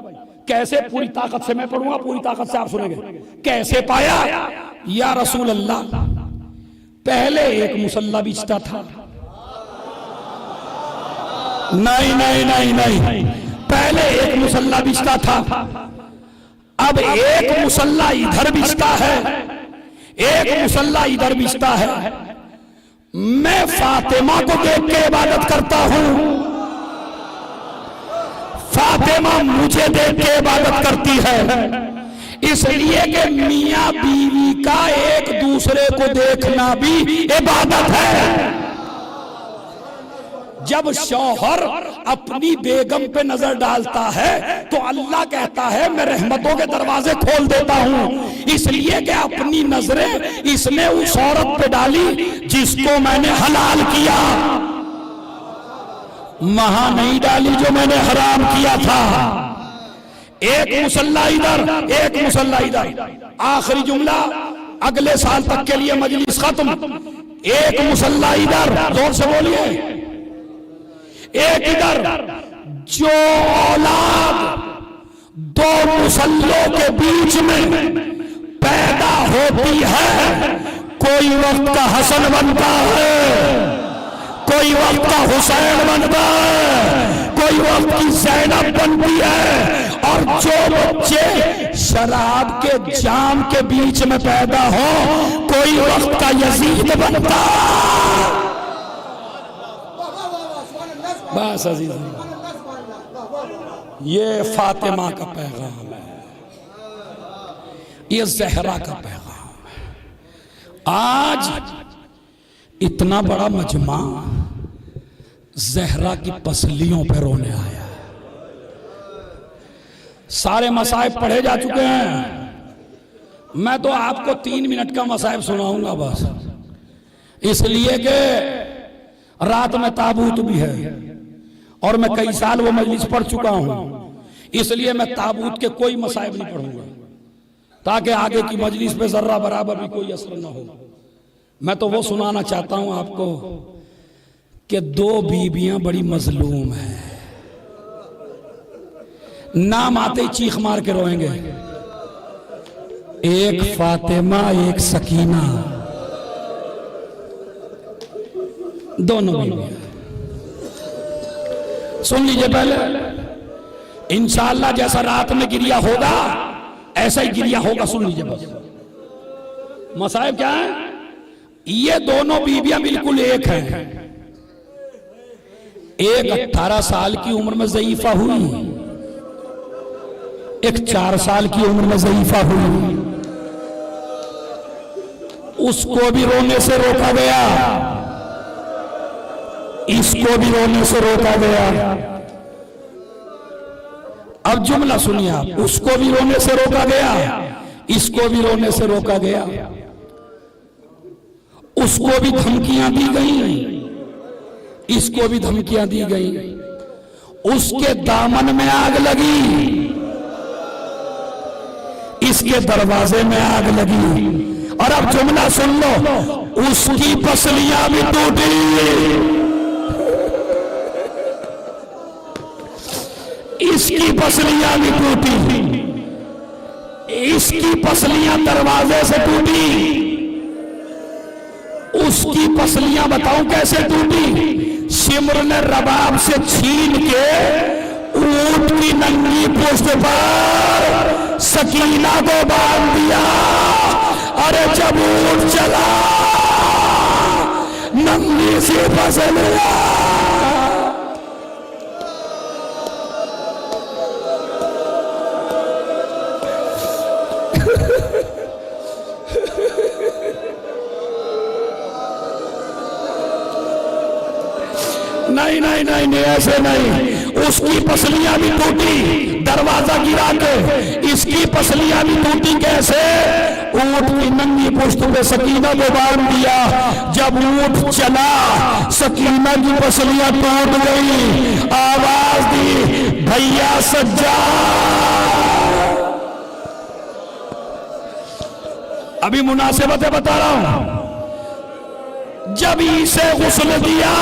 कैसे? पूरी ताकत से मैं पढ़ूंगा, पूरी ताकत से आप सुनेंगे। कैसे पाया? या रसूल अल्लाह, पहले एक मुसल्ला बिछता था, नहीं नहीं नहीं नहीं, पहले एक मुसल्ला बिछता था, अब एक मुसल्ला इधर बिछता है, एक मुसल्ला इधर बिछता है। मैं फातिमा को देख के इबादत करता हूं, फातिमा मुझे देख के इबादत करती है। इसलिए कि मियां बीवी का एक दूसरे को देखना भी इबादत है। जब शौहर अपनी बेगम पे नजर डालता है तो अल्लाह कहता है मैं रहमतों के दरवाजे खोल देता हूं, इसलिए कि अपनी नजरें इसने उस औरत पे डाली जिसको मैंने हलाल किया, वहां नहीं डाली जो मैंने हराम किया था। एक मुसल्ला इधर, एक मुसल्ला इधर। आखिरी जुमला, अगले साल तक के लिए मजलिस खत्म। एक मुसल्ला इधर, जोर से बोलिए, एक इधर। जो औलाद दो मुसल्लों के बीच में पैदा होती है, कोई वक्त का हसन बनता है, कोई वक्त का हुसैन बनता है, कोई वक्त की ज़ैनब बनती है। और जो बच्चे शराब के जाम के बीच में पैदा हो, कोई वक्त का यजीद बनता। बस अजीज, ये फातिमा का पैगाम है, ये ज़हरा का पैगाम है। आज इतना बड़ा मजमा ज़हरा की पसलियों पर रोने आया। सारे मसाइब पढ़े जा चुके हैं, मैं तो आपको 3 मिनट का मसाइब सुनाऊंगा बस, इसलिए कि रात में ताबूत भी है और मैं कई साल वो मजलिस पढ़ चुका हूं, इसलिए मैं ताबूत के कोई मसाइब नहीं पढ़ूंगा ताकि आगे की मजलिस पे जर्रा बराबर भी कोई असर ना हो। मैं तो वो सुनाना चाहता हूं आपको कि 2 बीबियां बड़ी मजलूम हैं, नाम आते ही चीख मार के रोएंगे। एक फातिमा, एक सकीना, दोनों बीबियां। सुन लीजिए पहले, इंशाअल्लाह जैसा रात में गिरिया होगा ऐसा ही गिरिया होगा। सुन लीजिए बस। मसाइब क्या है? ये दोनों बीबियां बिल्कुल एक हैं। एक 18 साल की उम्र में ज़ईफा हुई, एक 4 साल की उम्र में ज़ईफा हुई। उसको भी रोने से रोका गया, इसको भी रोने से रोका गया। अब जुमला सुनिए आप, उसको भी रोने से रोका गया, इसको भी रोने से रोका गया। उसको भी धमकियां दी गई, इसको भी धमकियां दी गई। उसके दामन में आग लगी, इसके दरवाजे में आग लगी। और अब जुमला सुन लो, उसकी पसलियां भी टूटी, इसकी पसलियां भी टूटी। इसकी पसलियां दरवाजे से टूटी, उसकी पसलियां बताऊं कैसे टूटी। सिमर ने रबाब से छीन के ऊंट की नंगी पुष्ट पर सकीना को बांध दिया। अरे जब ऊंट चला नंगी सी पसलियां, नहीं नहीं नहीं नहीं, ऐसे नहीं। उसकी पसलियां भी टूटी, दरवाजा गिरा के। इसकी पसलियां भी टूटी कैसे? ऊंट की नंगी पुष्ट पे सकीना को बांध दिया। जब ऊंट चला सकीना की पसलियां टूट गई। आवाज दी, भैया सज्जा। अभी मुनासिबतें बता रहा हूं। जब इसे गुस्ल दिया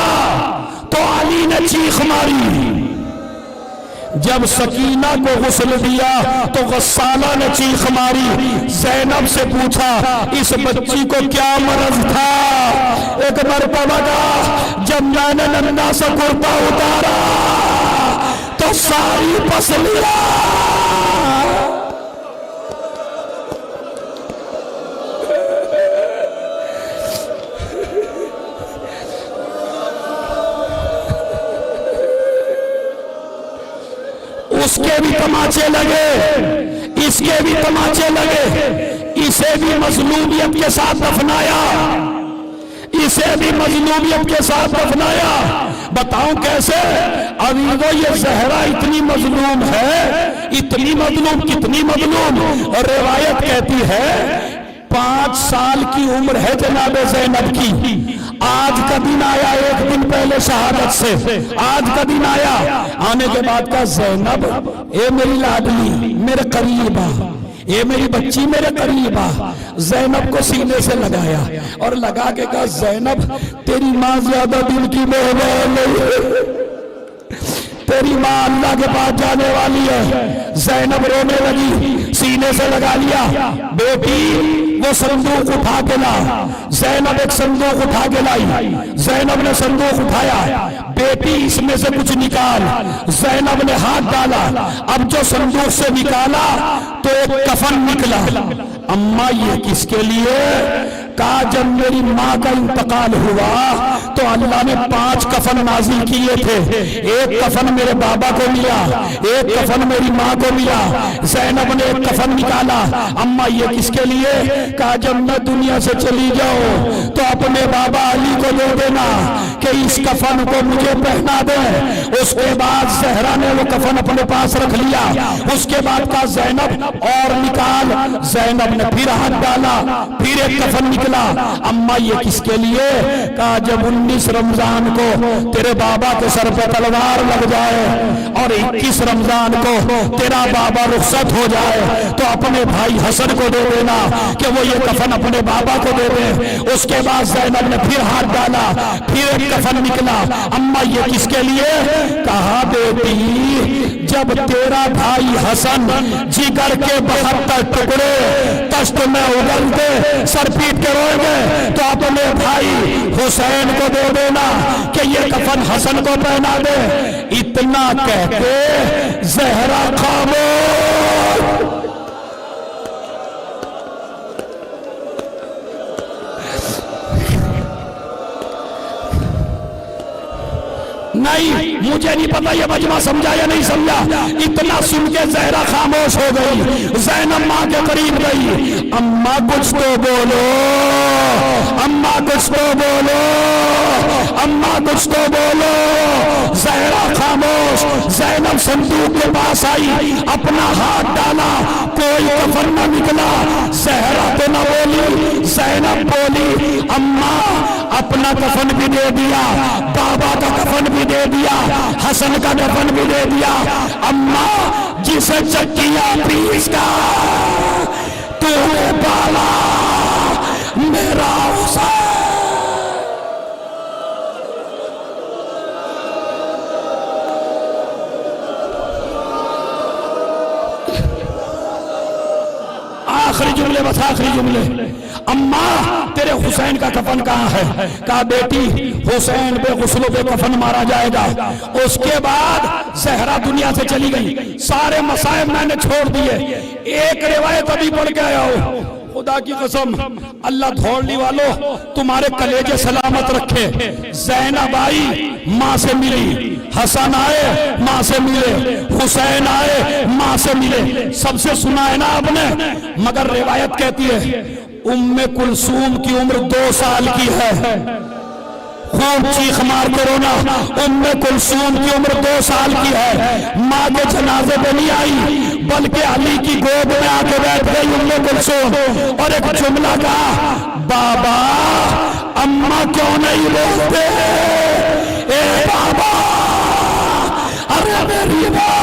तो अली ने चीख मारी। जब सकीना को गुस्ल दिया तो गस्साला ने चीख मारी। ज़ैनब से पूछा इस बच्ची को क्या मरज था। एक मरतबा का जब मैंने नन्ना सा कुर्ता उतारा तो सारी पसलियां उसके भी तमाचे लगे, इसके भी तमाचे लगे। इसे भी मजलूमियत के साथ दफनाया, इसे भी मजलूमियत के साथ दफनाया। बताऊं कैसे? अभी वो ये ज़हरा इतनी मजलूम है, इतनी मजलूम, कितनी मजलूम। और रिवायत कहती है 5 साल की उम्र है जनाब ज़ैनब की। आज का दिन आया, एक दिन पहले शहादत से आज का दिन आया। आने के बाद का ज़ैनब ए मेरी लाडली मेरे करीब आ, ये मेरी बच्ची मेरे करीब आ। ज़ैनब को सीने से लगाया और लगा के कहा ज़ैनब तेरी माँ ज्यादा दिन की मेहमान नहीं है, तेरी माँ अल्लाह के पास जाने वाली है। ज़ैनब रोने लगी, सीने से लगा लिया। बेटी वो संदूक उठा के ला। ज़ैनब एक संदूक उठा के लाई। ज़ैनब ने संदूक उठाया, बेटी इसमें से कुछ निकाल। ज़ैनब ने हाथ डाला, अब जो संदूक से निकाला तो एक कफन निकला। अम्मा ये किसके लिए? कहा जब मेरी माँ का इंतकाल हुआ तो अल्लाह ने 5 कफन नाजिल किए थे। एक कफन मेरे बाबा को मिला, एक कफन मेरी माँ को मिला। ज़ैनब ने एक कफन निकाला। अम्मा ये किसके लिए? कहा जब मैं दुनिया से चली जाऊं तो अपने बाबा अली को दे देना कि इस कफन को मुझे पहना दे। उसके बाद ज़हरा ने वो कफन अपने पास रख लिया। उसके बाद कहा ज़ैनब और निकाल। ज़ैनब ने फिर हाथ डाला, फिर एक कफन निकला। अम्मा ये किसके लिए? कहा जब 19 रमजान को तेरे बाबा के सर पे तलवार लग जाए और 21 रमजान को तेरा बाबा रुखसत हो जाए तो अपने भाई हसन को दे देना कि वो ये कफन अपने बाबा को दे दे। उसके बाद ज़ैनब ने फिर हाथ डाला, फिर एक कफन निकला। अम्मा ये किसके लिए? कहा बेटी जब तेरा भाई हसन जिगर के 72 टुकड़े तश्त में उगल दे, सर पीट के रोएंगे तो अपने भाई हुसैन को दे देना कि ये कफन हसन को पहना दे। इतना कहते ज़हरा खामोश। नहीं मुझे नहीं पता ये मजमा समझा या नहीं समझा। इतना सुन के ज़हरा खामोश हो गई। ज़ैनब माँ के करीब गई। अम्मा कुछ तो बोलो, अम्मा कुछ तो बोलो। अम्मा कुछ तो बोलो। ज़हरा खामोश। ज़ैनब संदूक के पास आई, अपना हाथ डाला, कोई कफन न निकला। ज़हरा तो न बोली, ज़ैनब बोली, अम्मा अपना कफन भी दे दिया, बाबा का कफन भी दे दिया, हसन का कफन भी दे दिया। अम्मा जिसे चक्किया पीस का तूने पाला मेरा हुसैन। आखिरी जुमले, बस आखिरी जुमले। अम्मा तेरे हुसैन का कफन कहाँ है? कहा बेटी हुसैन पे गुस्लों पे कफन मारा जाएगा। उसके बाद ज़हरा दुनिया से चली गई। सारे मसाइब मैंने छोड़ दिए। एक रिवायत अभी पढ़ के आया हो, खुदा की कसम अल्लाह धौलनी वालों तुम्हारे कलेजे सलामत रखे। ज़ैनब आई, माँ से मिली, हसन आए, माँ से मिले, हुसैन आए, माँ से मिले। सबसे सुना है ना आपने, मगर रिवायत कहती है उम्मे कुलसूम की उम्र 2 साल की है। खूब चीख मार के रोना। उम्मे कुलसूम की उम्र 2 साल की है। माँ के जनाजे पे नहीं आई, बल्कि अली की गोद में आके बैठ गई उम्मे कुलसूम और एक जुमला कहा, बाबा अम्मा क्यों नहीं बोलते? ए बाबा, अरे मेरी माँ।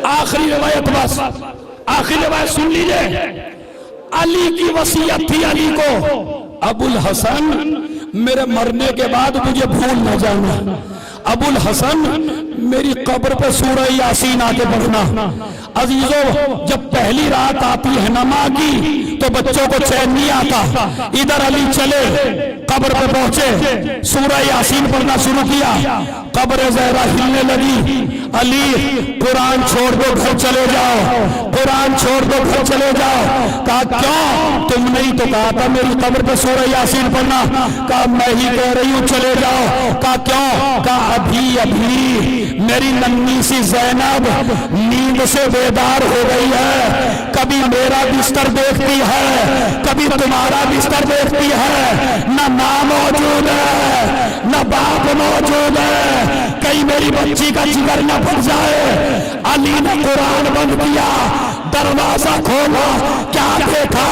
आखिरी रिवायत, बस आखिरी रिवायत सुन लीजिए। अली की वसीयत थी अली को, अबुल हसन मेरे मरने के बाद मुझे भूल न जाना। अबुल हसन मेरी कब्र पे सूरह यासीन आके पढ़ना। अजीजों जब पहली रात आती है नमा की तो बच्चों को चैन नहीं आता। इधर अली चले, कब्र पे पहुंचे, सूरह यासीन पढ़ना शुरू किया। कब्र ज़हरा हिलने लगी। अली कुरान छोड़ दो घर चले जाओ, कुरान छोड़ दो घर चले जाओ। कहा क्यों? तुमने ही तो कहा था मेरी कब्र पे सूरह यासीन पढ़ना। कहा मैं ही कह रही हूँ चले जाओ। कहा क्यों? कहा अभी अभी मेरी नन्ही सी ज़ैनब नींद से बेदार हो गई है। कभी मेरा बिस्तर देखती है, कभी तुम्हारा बिस्तर देखती है। न माँ मौजूद है, न बाप मौजूद है, कहीं मेरी बच्ची का जिगर न फट जाए। अली ने कुरान बंद किया, दरवाजा खोला, क्या देखा?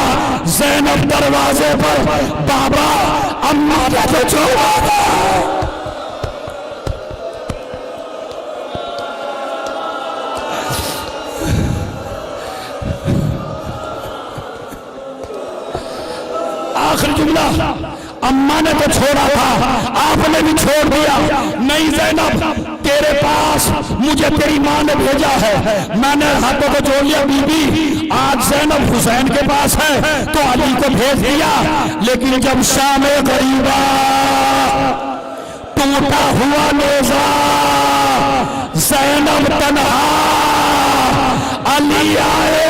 ज़ैनब दरवाजे पर, बाबा अम्मा को छोड़ा। आखिरी जुमला, अम्मा ने तो छोड़ा था, आपने भी छोड़ दिया। नहीं ज़ैनब, तेरे पास मुझे तेरी माँ ने भेजा है। मैंने हाथों को जोड़ लिया, बीबी आज ज़ैनब हुसैन के पास है तो अली को भेज दिया। लेकिन जब शाम गरीबा टूटा हुआ नेज़ा, ज़ैनब तन्हा, अली आए।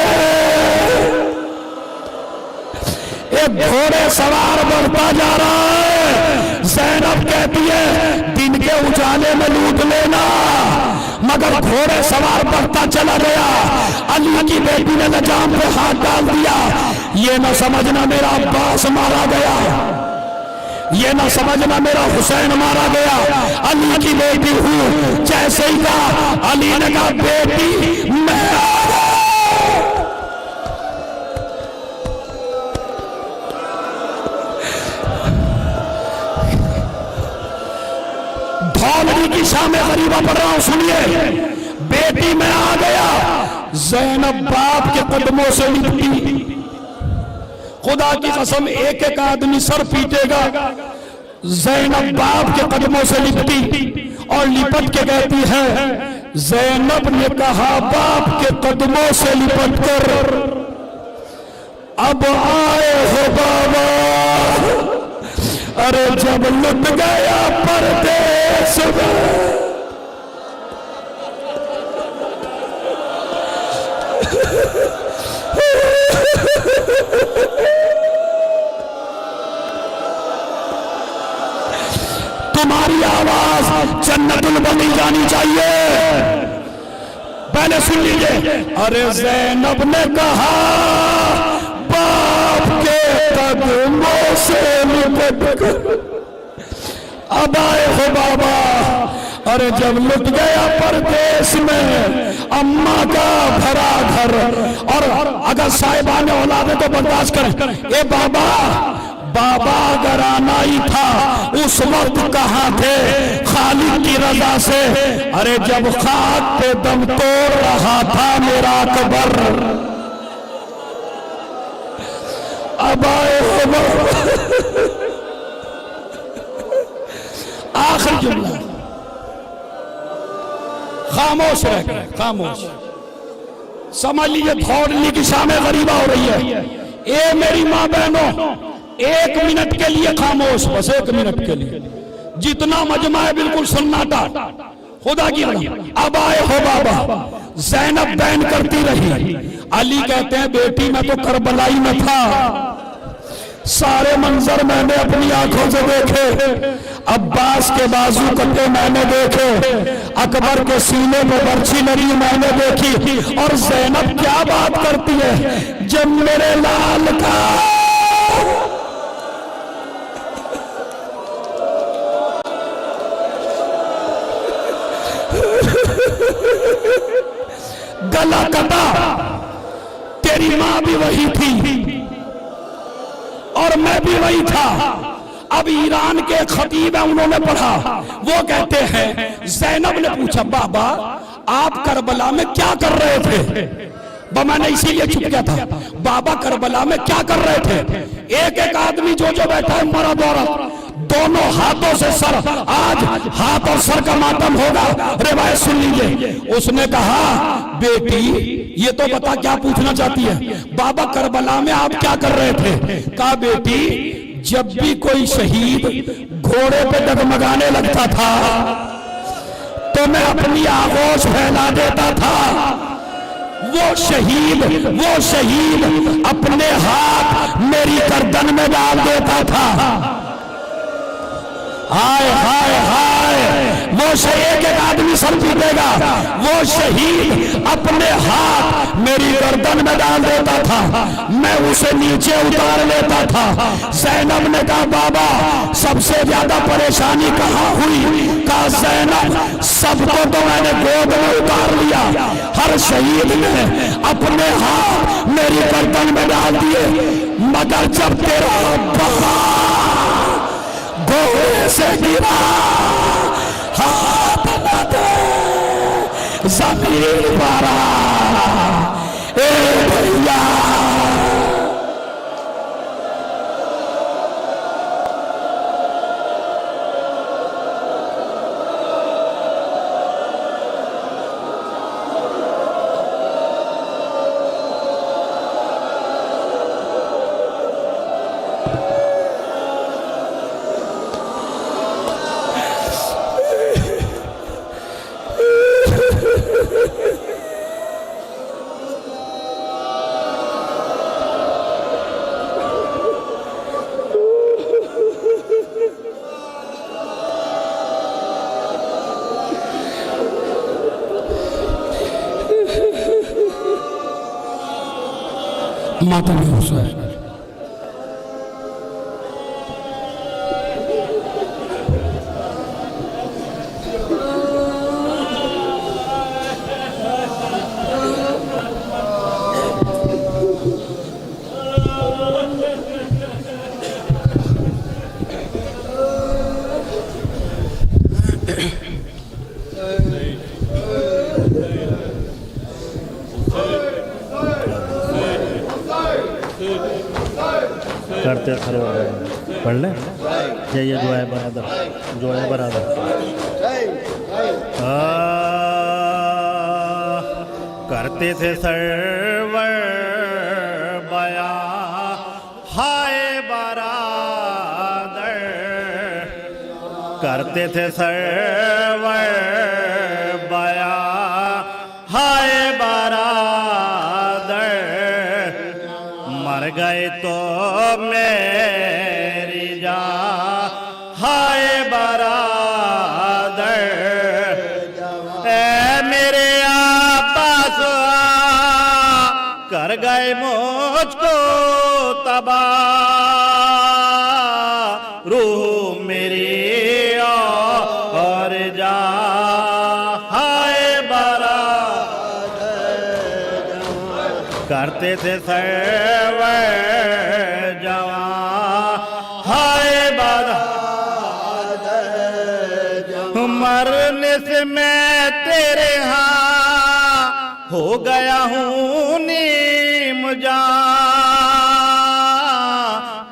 एक घोड़े सवार बढ़ता जा रहा है। ज़ैनब कहती है दिन के उजाले में लूट लेना, मगर घोड़े सवार बढ़ता चला गया। अली की बेटी ने लजाम पे हाथ डाल दिया। ये न समझना मेरा अब्बास मारा गया, ये न समझना मेरा हुसैन मारा गया। अली की बेटी हूँ। जैसे ही कहा, अली ने कहा बेटी मैं धौलनी की शाम गरीबा पढ़ रहा हूं, सुनिए। बेटी मैं आ गया। ज़ैनब बाप के कदमों से लिपटी। खुदा की कसम एक एक आदमी सर पीटेगा। ज़ैनब बाप के कदमों से लिपटी और लिपट के कहती है, ज़ैनब ने कहा बाप के कदमों से लिपट कर अब आए हो बाबा। अरे जब लुट गया परदेश में, तुम्हारी आवाज जन्नतुल बनी जानी चाहिए। पहले सुन लीजिए। अरे ज़ैनब ने कहा बाप के कदमों से लिपट कर अब आए हो बाबा। अरे जब लुट गया परदेश में अम्मा का भरा घर, और अगर साहिबान औलाद है तो बर्दाश्त करें। ए बाबा, बाबा अगर आना ही था उस वक्त कहाँ थे खालिक की रजा से? अरे जब खाक पे दम तोड़ रहा था मेरा अकबर, अब आए हो बाबा। आखिर जुमला, खामोश रह गए, खामोश। समझ लीजिए थोड़ी की शामें गरीबा हो रही है। ए मेरी माँ बहनों, 1 मिनट के लिए खामोश, बस 1 मिनट के लिए। जितना मजमा है बिल्कुल सन्नाटा, खुदा की कसम। अब आए हो बाबा। ज़ैनब बैन करती रही। अली कहते हैं बेटी मैं तो करबलाई में था, सारे मंजर मैंने अपनी आंखों से देखे। अब्बास के बाजू कटे मैंने देखे, अकबर के सीने पे बर्छी लगी मैंने देखी। और ज़ैनब क्या बात करती है, जब मेरे लाल का गला कटा, तेरी मां भी वही थी और मैं भी वही था। अब ईरान के खतीब है, उन्होंने पढ़ा, वो कहते हैं ज़ैनब ने पूछा बाबा आप करबला में क्या कर रहे थे? मैंने इसीलिए चुप गया था। बाबा करबला में क्या कर रहे थे? एक एक आदमी जो जो बैठा है मर्द औरत दोनों हाथों से सर, आज हाथ और सर का मातम होगा। रिवायत सुन लीजिए। उसने कहा बेटी ये तो बता क्या पूछना चाहती है? बाबा करबला में आप क्या कर रहे थे? कहा बेटी जब भी कोई शहीद घोड़े पे डगमगाने लगता था तो मैं अपनी आगोश फैला देता था। वो शहीद अपने हाथ मेरी गर्दन में डाल देता था। हाय हाय हाय, वो एक एक आदमी सर पीटेगा। वो शहीद अपने हाथ मेरी गर्दन में डाल देता था, मैं उसे नीचे उतार लेता था। ज़ैनब ने कहा बाबा सबसे ज्यादा परेशानी कहाँ हुई? कहा ज़ैनब सबको तो मैंने गोद में उतार लिया, हर शहीद ने अपने हाथ मेरी गर्दन में डाल दिए, मगर जब तेरा घोड़े से गिरा हाथ न दे जमीन पर ए भैया। माता ने हुसैन करते खड़े हो गए। पढ़ लें ये दुआ है बरादर, जो है बरादर। करते थे सरवर बया हाय बरादर, करते थे सरवर बया हाय बरादर, मर गए तो मेरी जान हाय बरादर ए मेरे आपास कर गए मुझको तबाह रूह मेरी और जा हाय बरादर करते थे सर्व जवां हाय बरादर मरने से मैं तेरे यहाँ हो गया हूँ नीम जान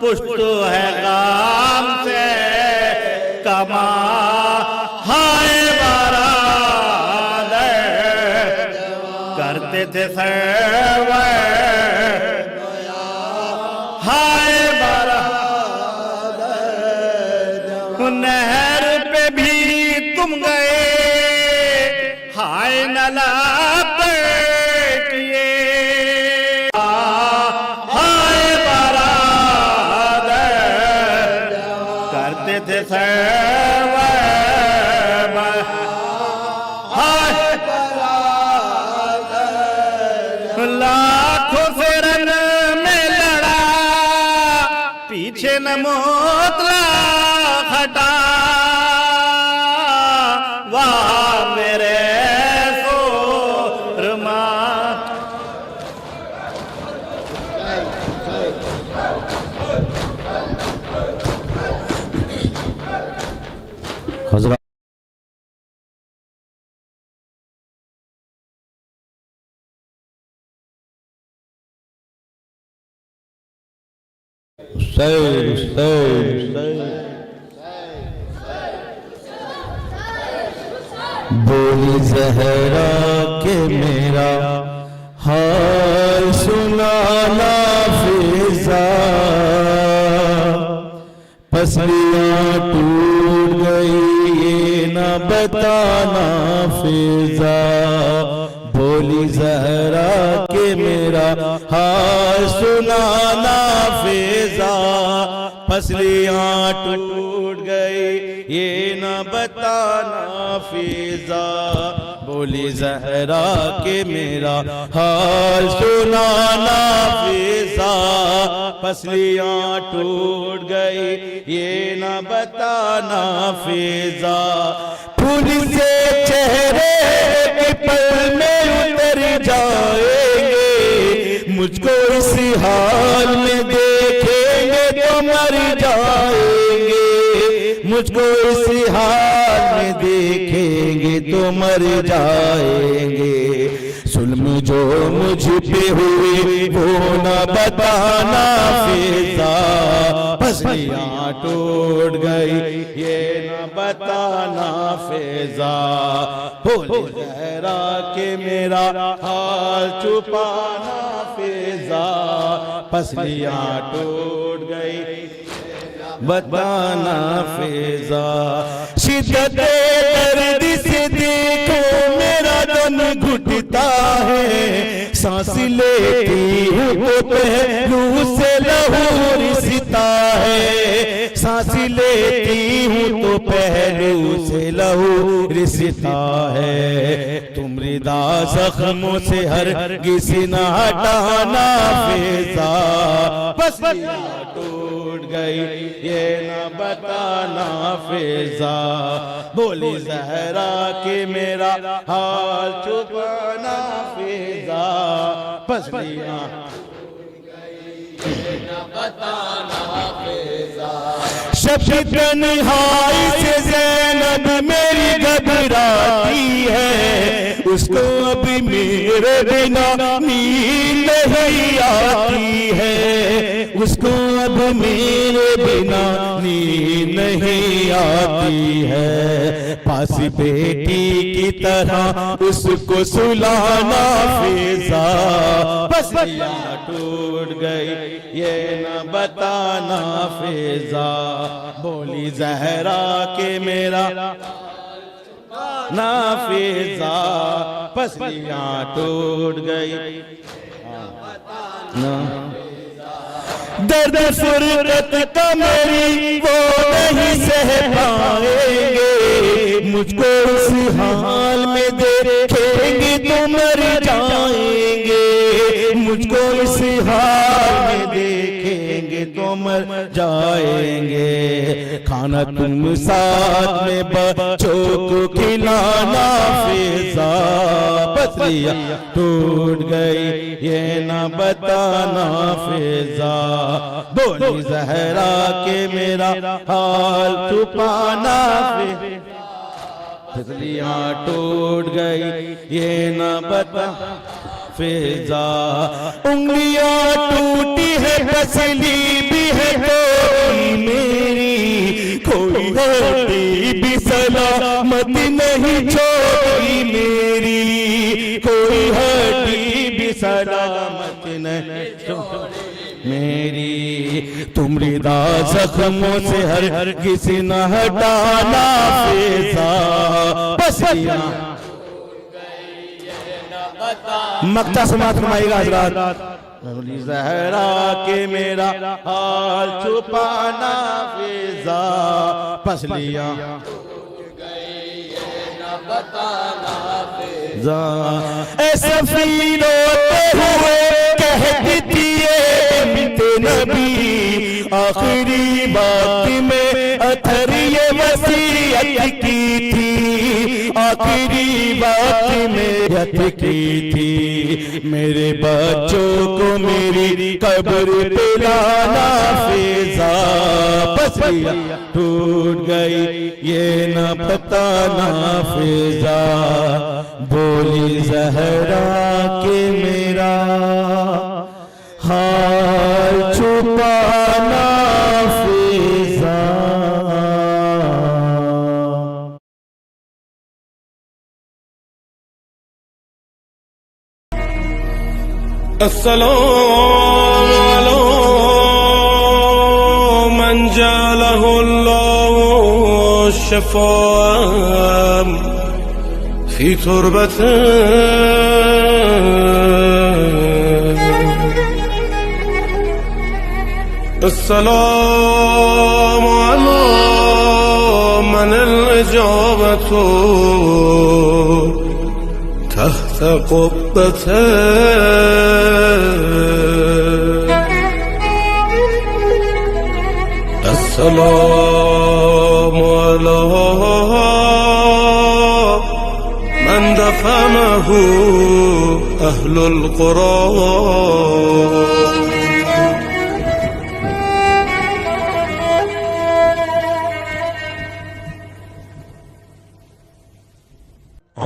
पुष्ट है गाम से कमा हाय बरादर करते थे सर्व हाय बरादर नहर पे भी तुम गए हाय नला किए हाय बरादर करते थे सर्व हाय लाखों से रन में लड़ा पीछे न मोतला हटा वाह मेरे सोरमा हजरत बोली जहरा के मेरा हाल सुनाना फिजा पसलियाँ टूट गई ये न बताना फिजा बोली जहरा के मेरा हाल सुनाना फिजा पसलियाँ टूट गई ये न बताना फिजा बोली जहरा के मेरा हाल सुनाना फिजा पसलियाँ टूट गई ये न बताना फिजा फूल से चेहरे के पल में उतर जाएंगे मुझको इस हाल में देखेंगे तो मर जाएंगे मुझको इस हाल में देखेंगे तो मर जाएंगे जुल्म जो मुझ पे हुए वो न बताना फिजा पसलियाँ टूट गई ये न बताना फिजा बोले जहरा के मेरा हाल छुपाना फिजा पसलियाँ टूट गई बताना फिजा शिद्दत दर्द से देखो मेरा दम घुटता है सांस लेती हूँ तो पहलू से लहू रिसता है सांस लेती हूँ तो पहलू से लहू रिसता है तुम मृदा जख्मों से हर किसी न हटाना फिजा पसलियाँ टूट गई ये न बताना फिजा बोली जहरा के मेरा हाल छुपाना फिजा पसलियाँ शब्द तन्हाई से ज़ैनब मेरी घबराती है उसको अब मेरे बिना नींद नहीं आती है उसको अब मेरे बिना नींद नहीं आती है पास बेटी की तरह उसको सुलाना फिजा पसलियाँ टूट गई ये न बताना फिजा बोली जहरा के मेरा ना फिजा पसलियाँ टूट गई ना दर्द फुरकत का मेरी वो नहीं सह हाल में देखेंगे तो मर जाएंगे। खाना तुम साथ में बच्चों को खिलाना फिजा, पसलियाँ टूट गई ये ना बताना फिजा। बोली ज़हरा के मेरा हाल छुपाना फिजा, टूट गई ये ना बता फिजा। उंगलियां टूटी है फसली भी है कोई मेरी, कोई हड्डी भी सलामत नहीं छोड़ी मेरी, कोई हड्डी भी सलामत नहीं छोड़ी मेरी। तुम रिदा जख्मों से हर किसी न हटाना फिजा, पसलियाँ मक्ता समात फरमाइएगा हज़रात। ज़हरा के मेरा हाल छुपाना फिजा, पसलियाँ ऐसे रोते हुए कहती थी नबी, आखिरी बात में अथर ये वसीयत की थी, आखिरी बात में यत की थी। मेरे बच्चों को मेरी कब्र पे लाना फिजा, पसलियाँ टूट गई ये न बताना फिजा। बोली ज़हरा के मेरा हाल छुपाना फिजा। अस्सलामु अलैकुम मन जअलहुल्लाहु शफ़ाअ फी तुरबतिन। अस्सलामु अलैकुम मन इजाबतु तहत क़ुब्बतिन। अस्सलामु अलैकुम मन दफनहु अहलुल क़ुरान।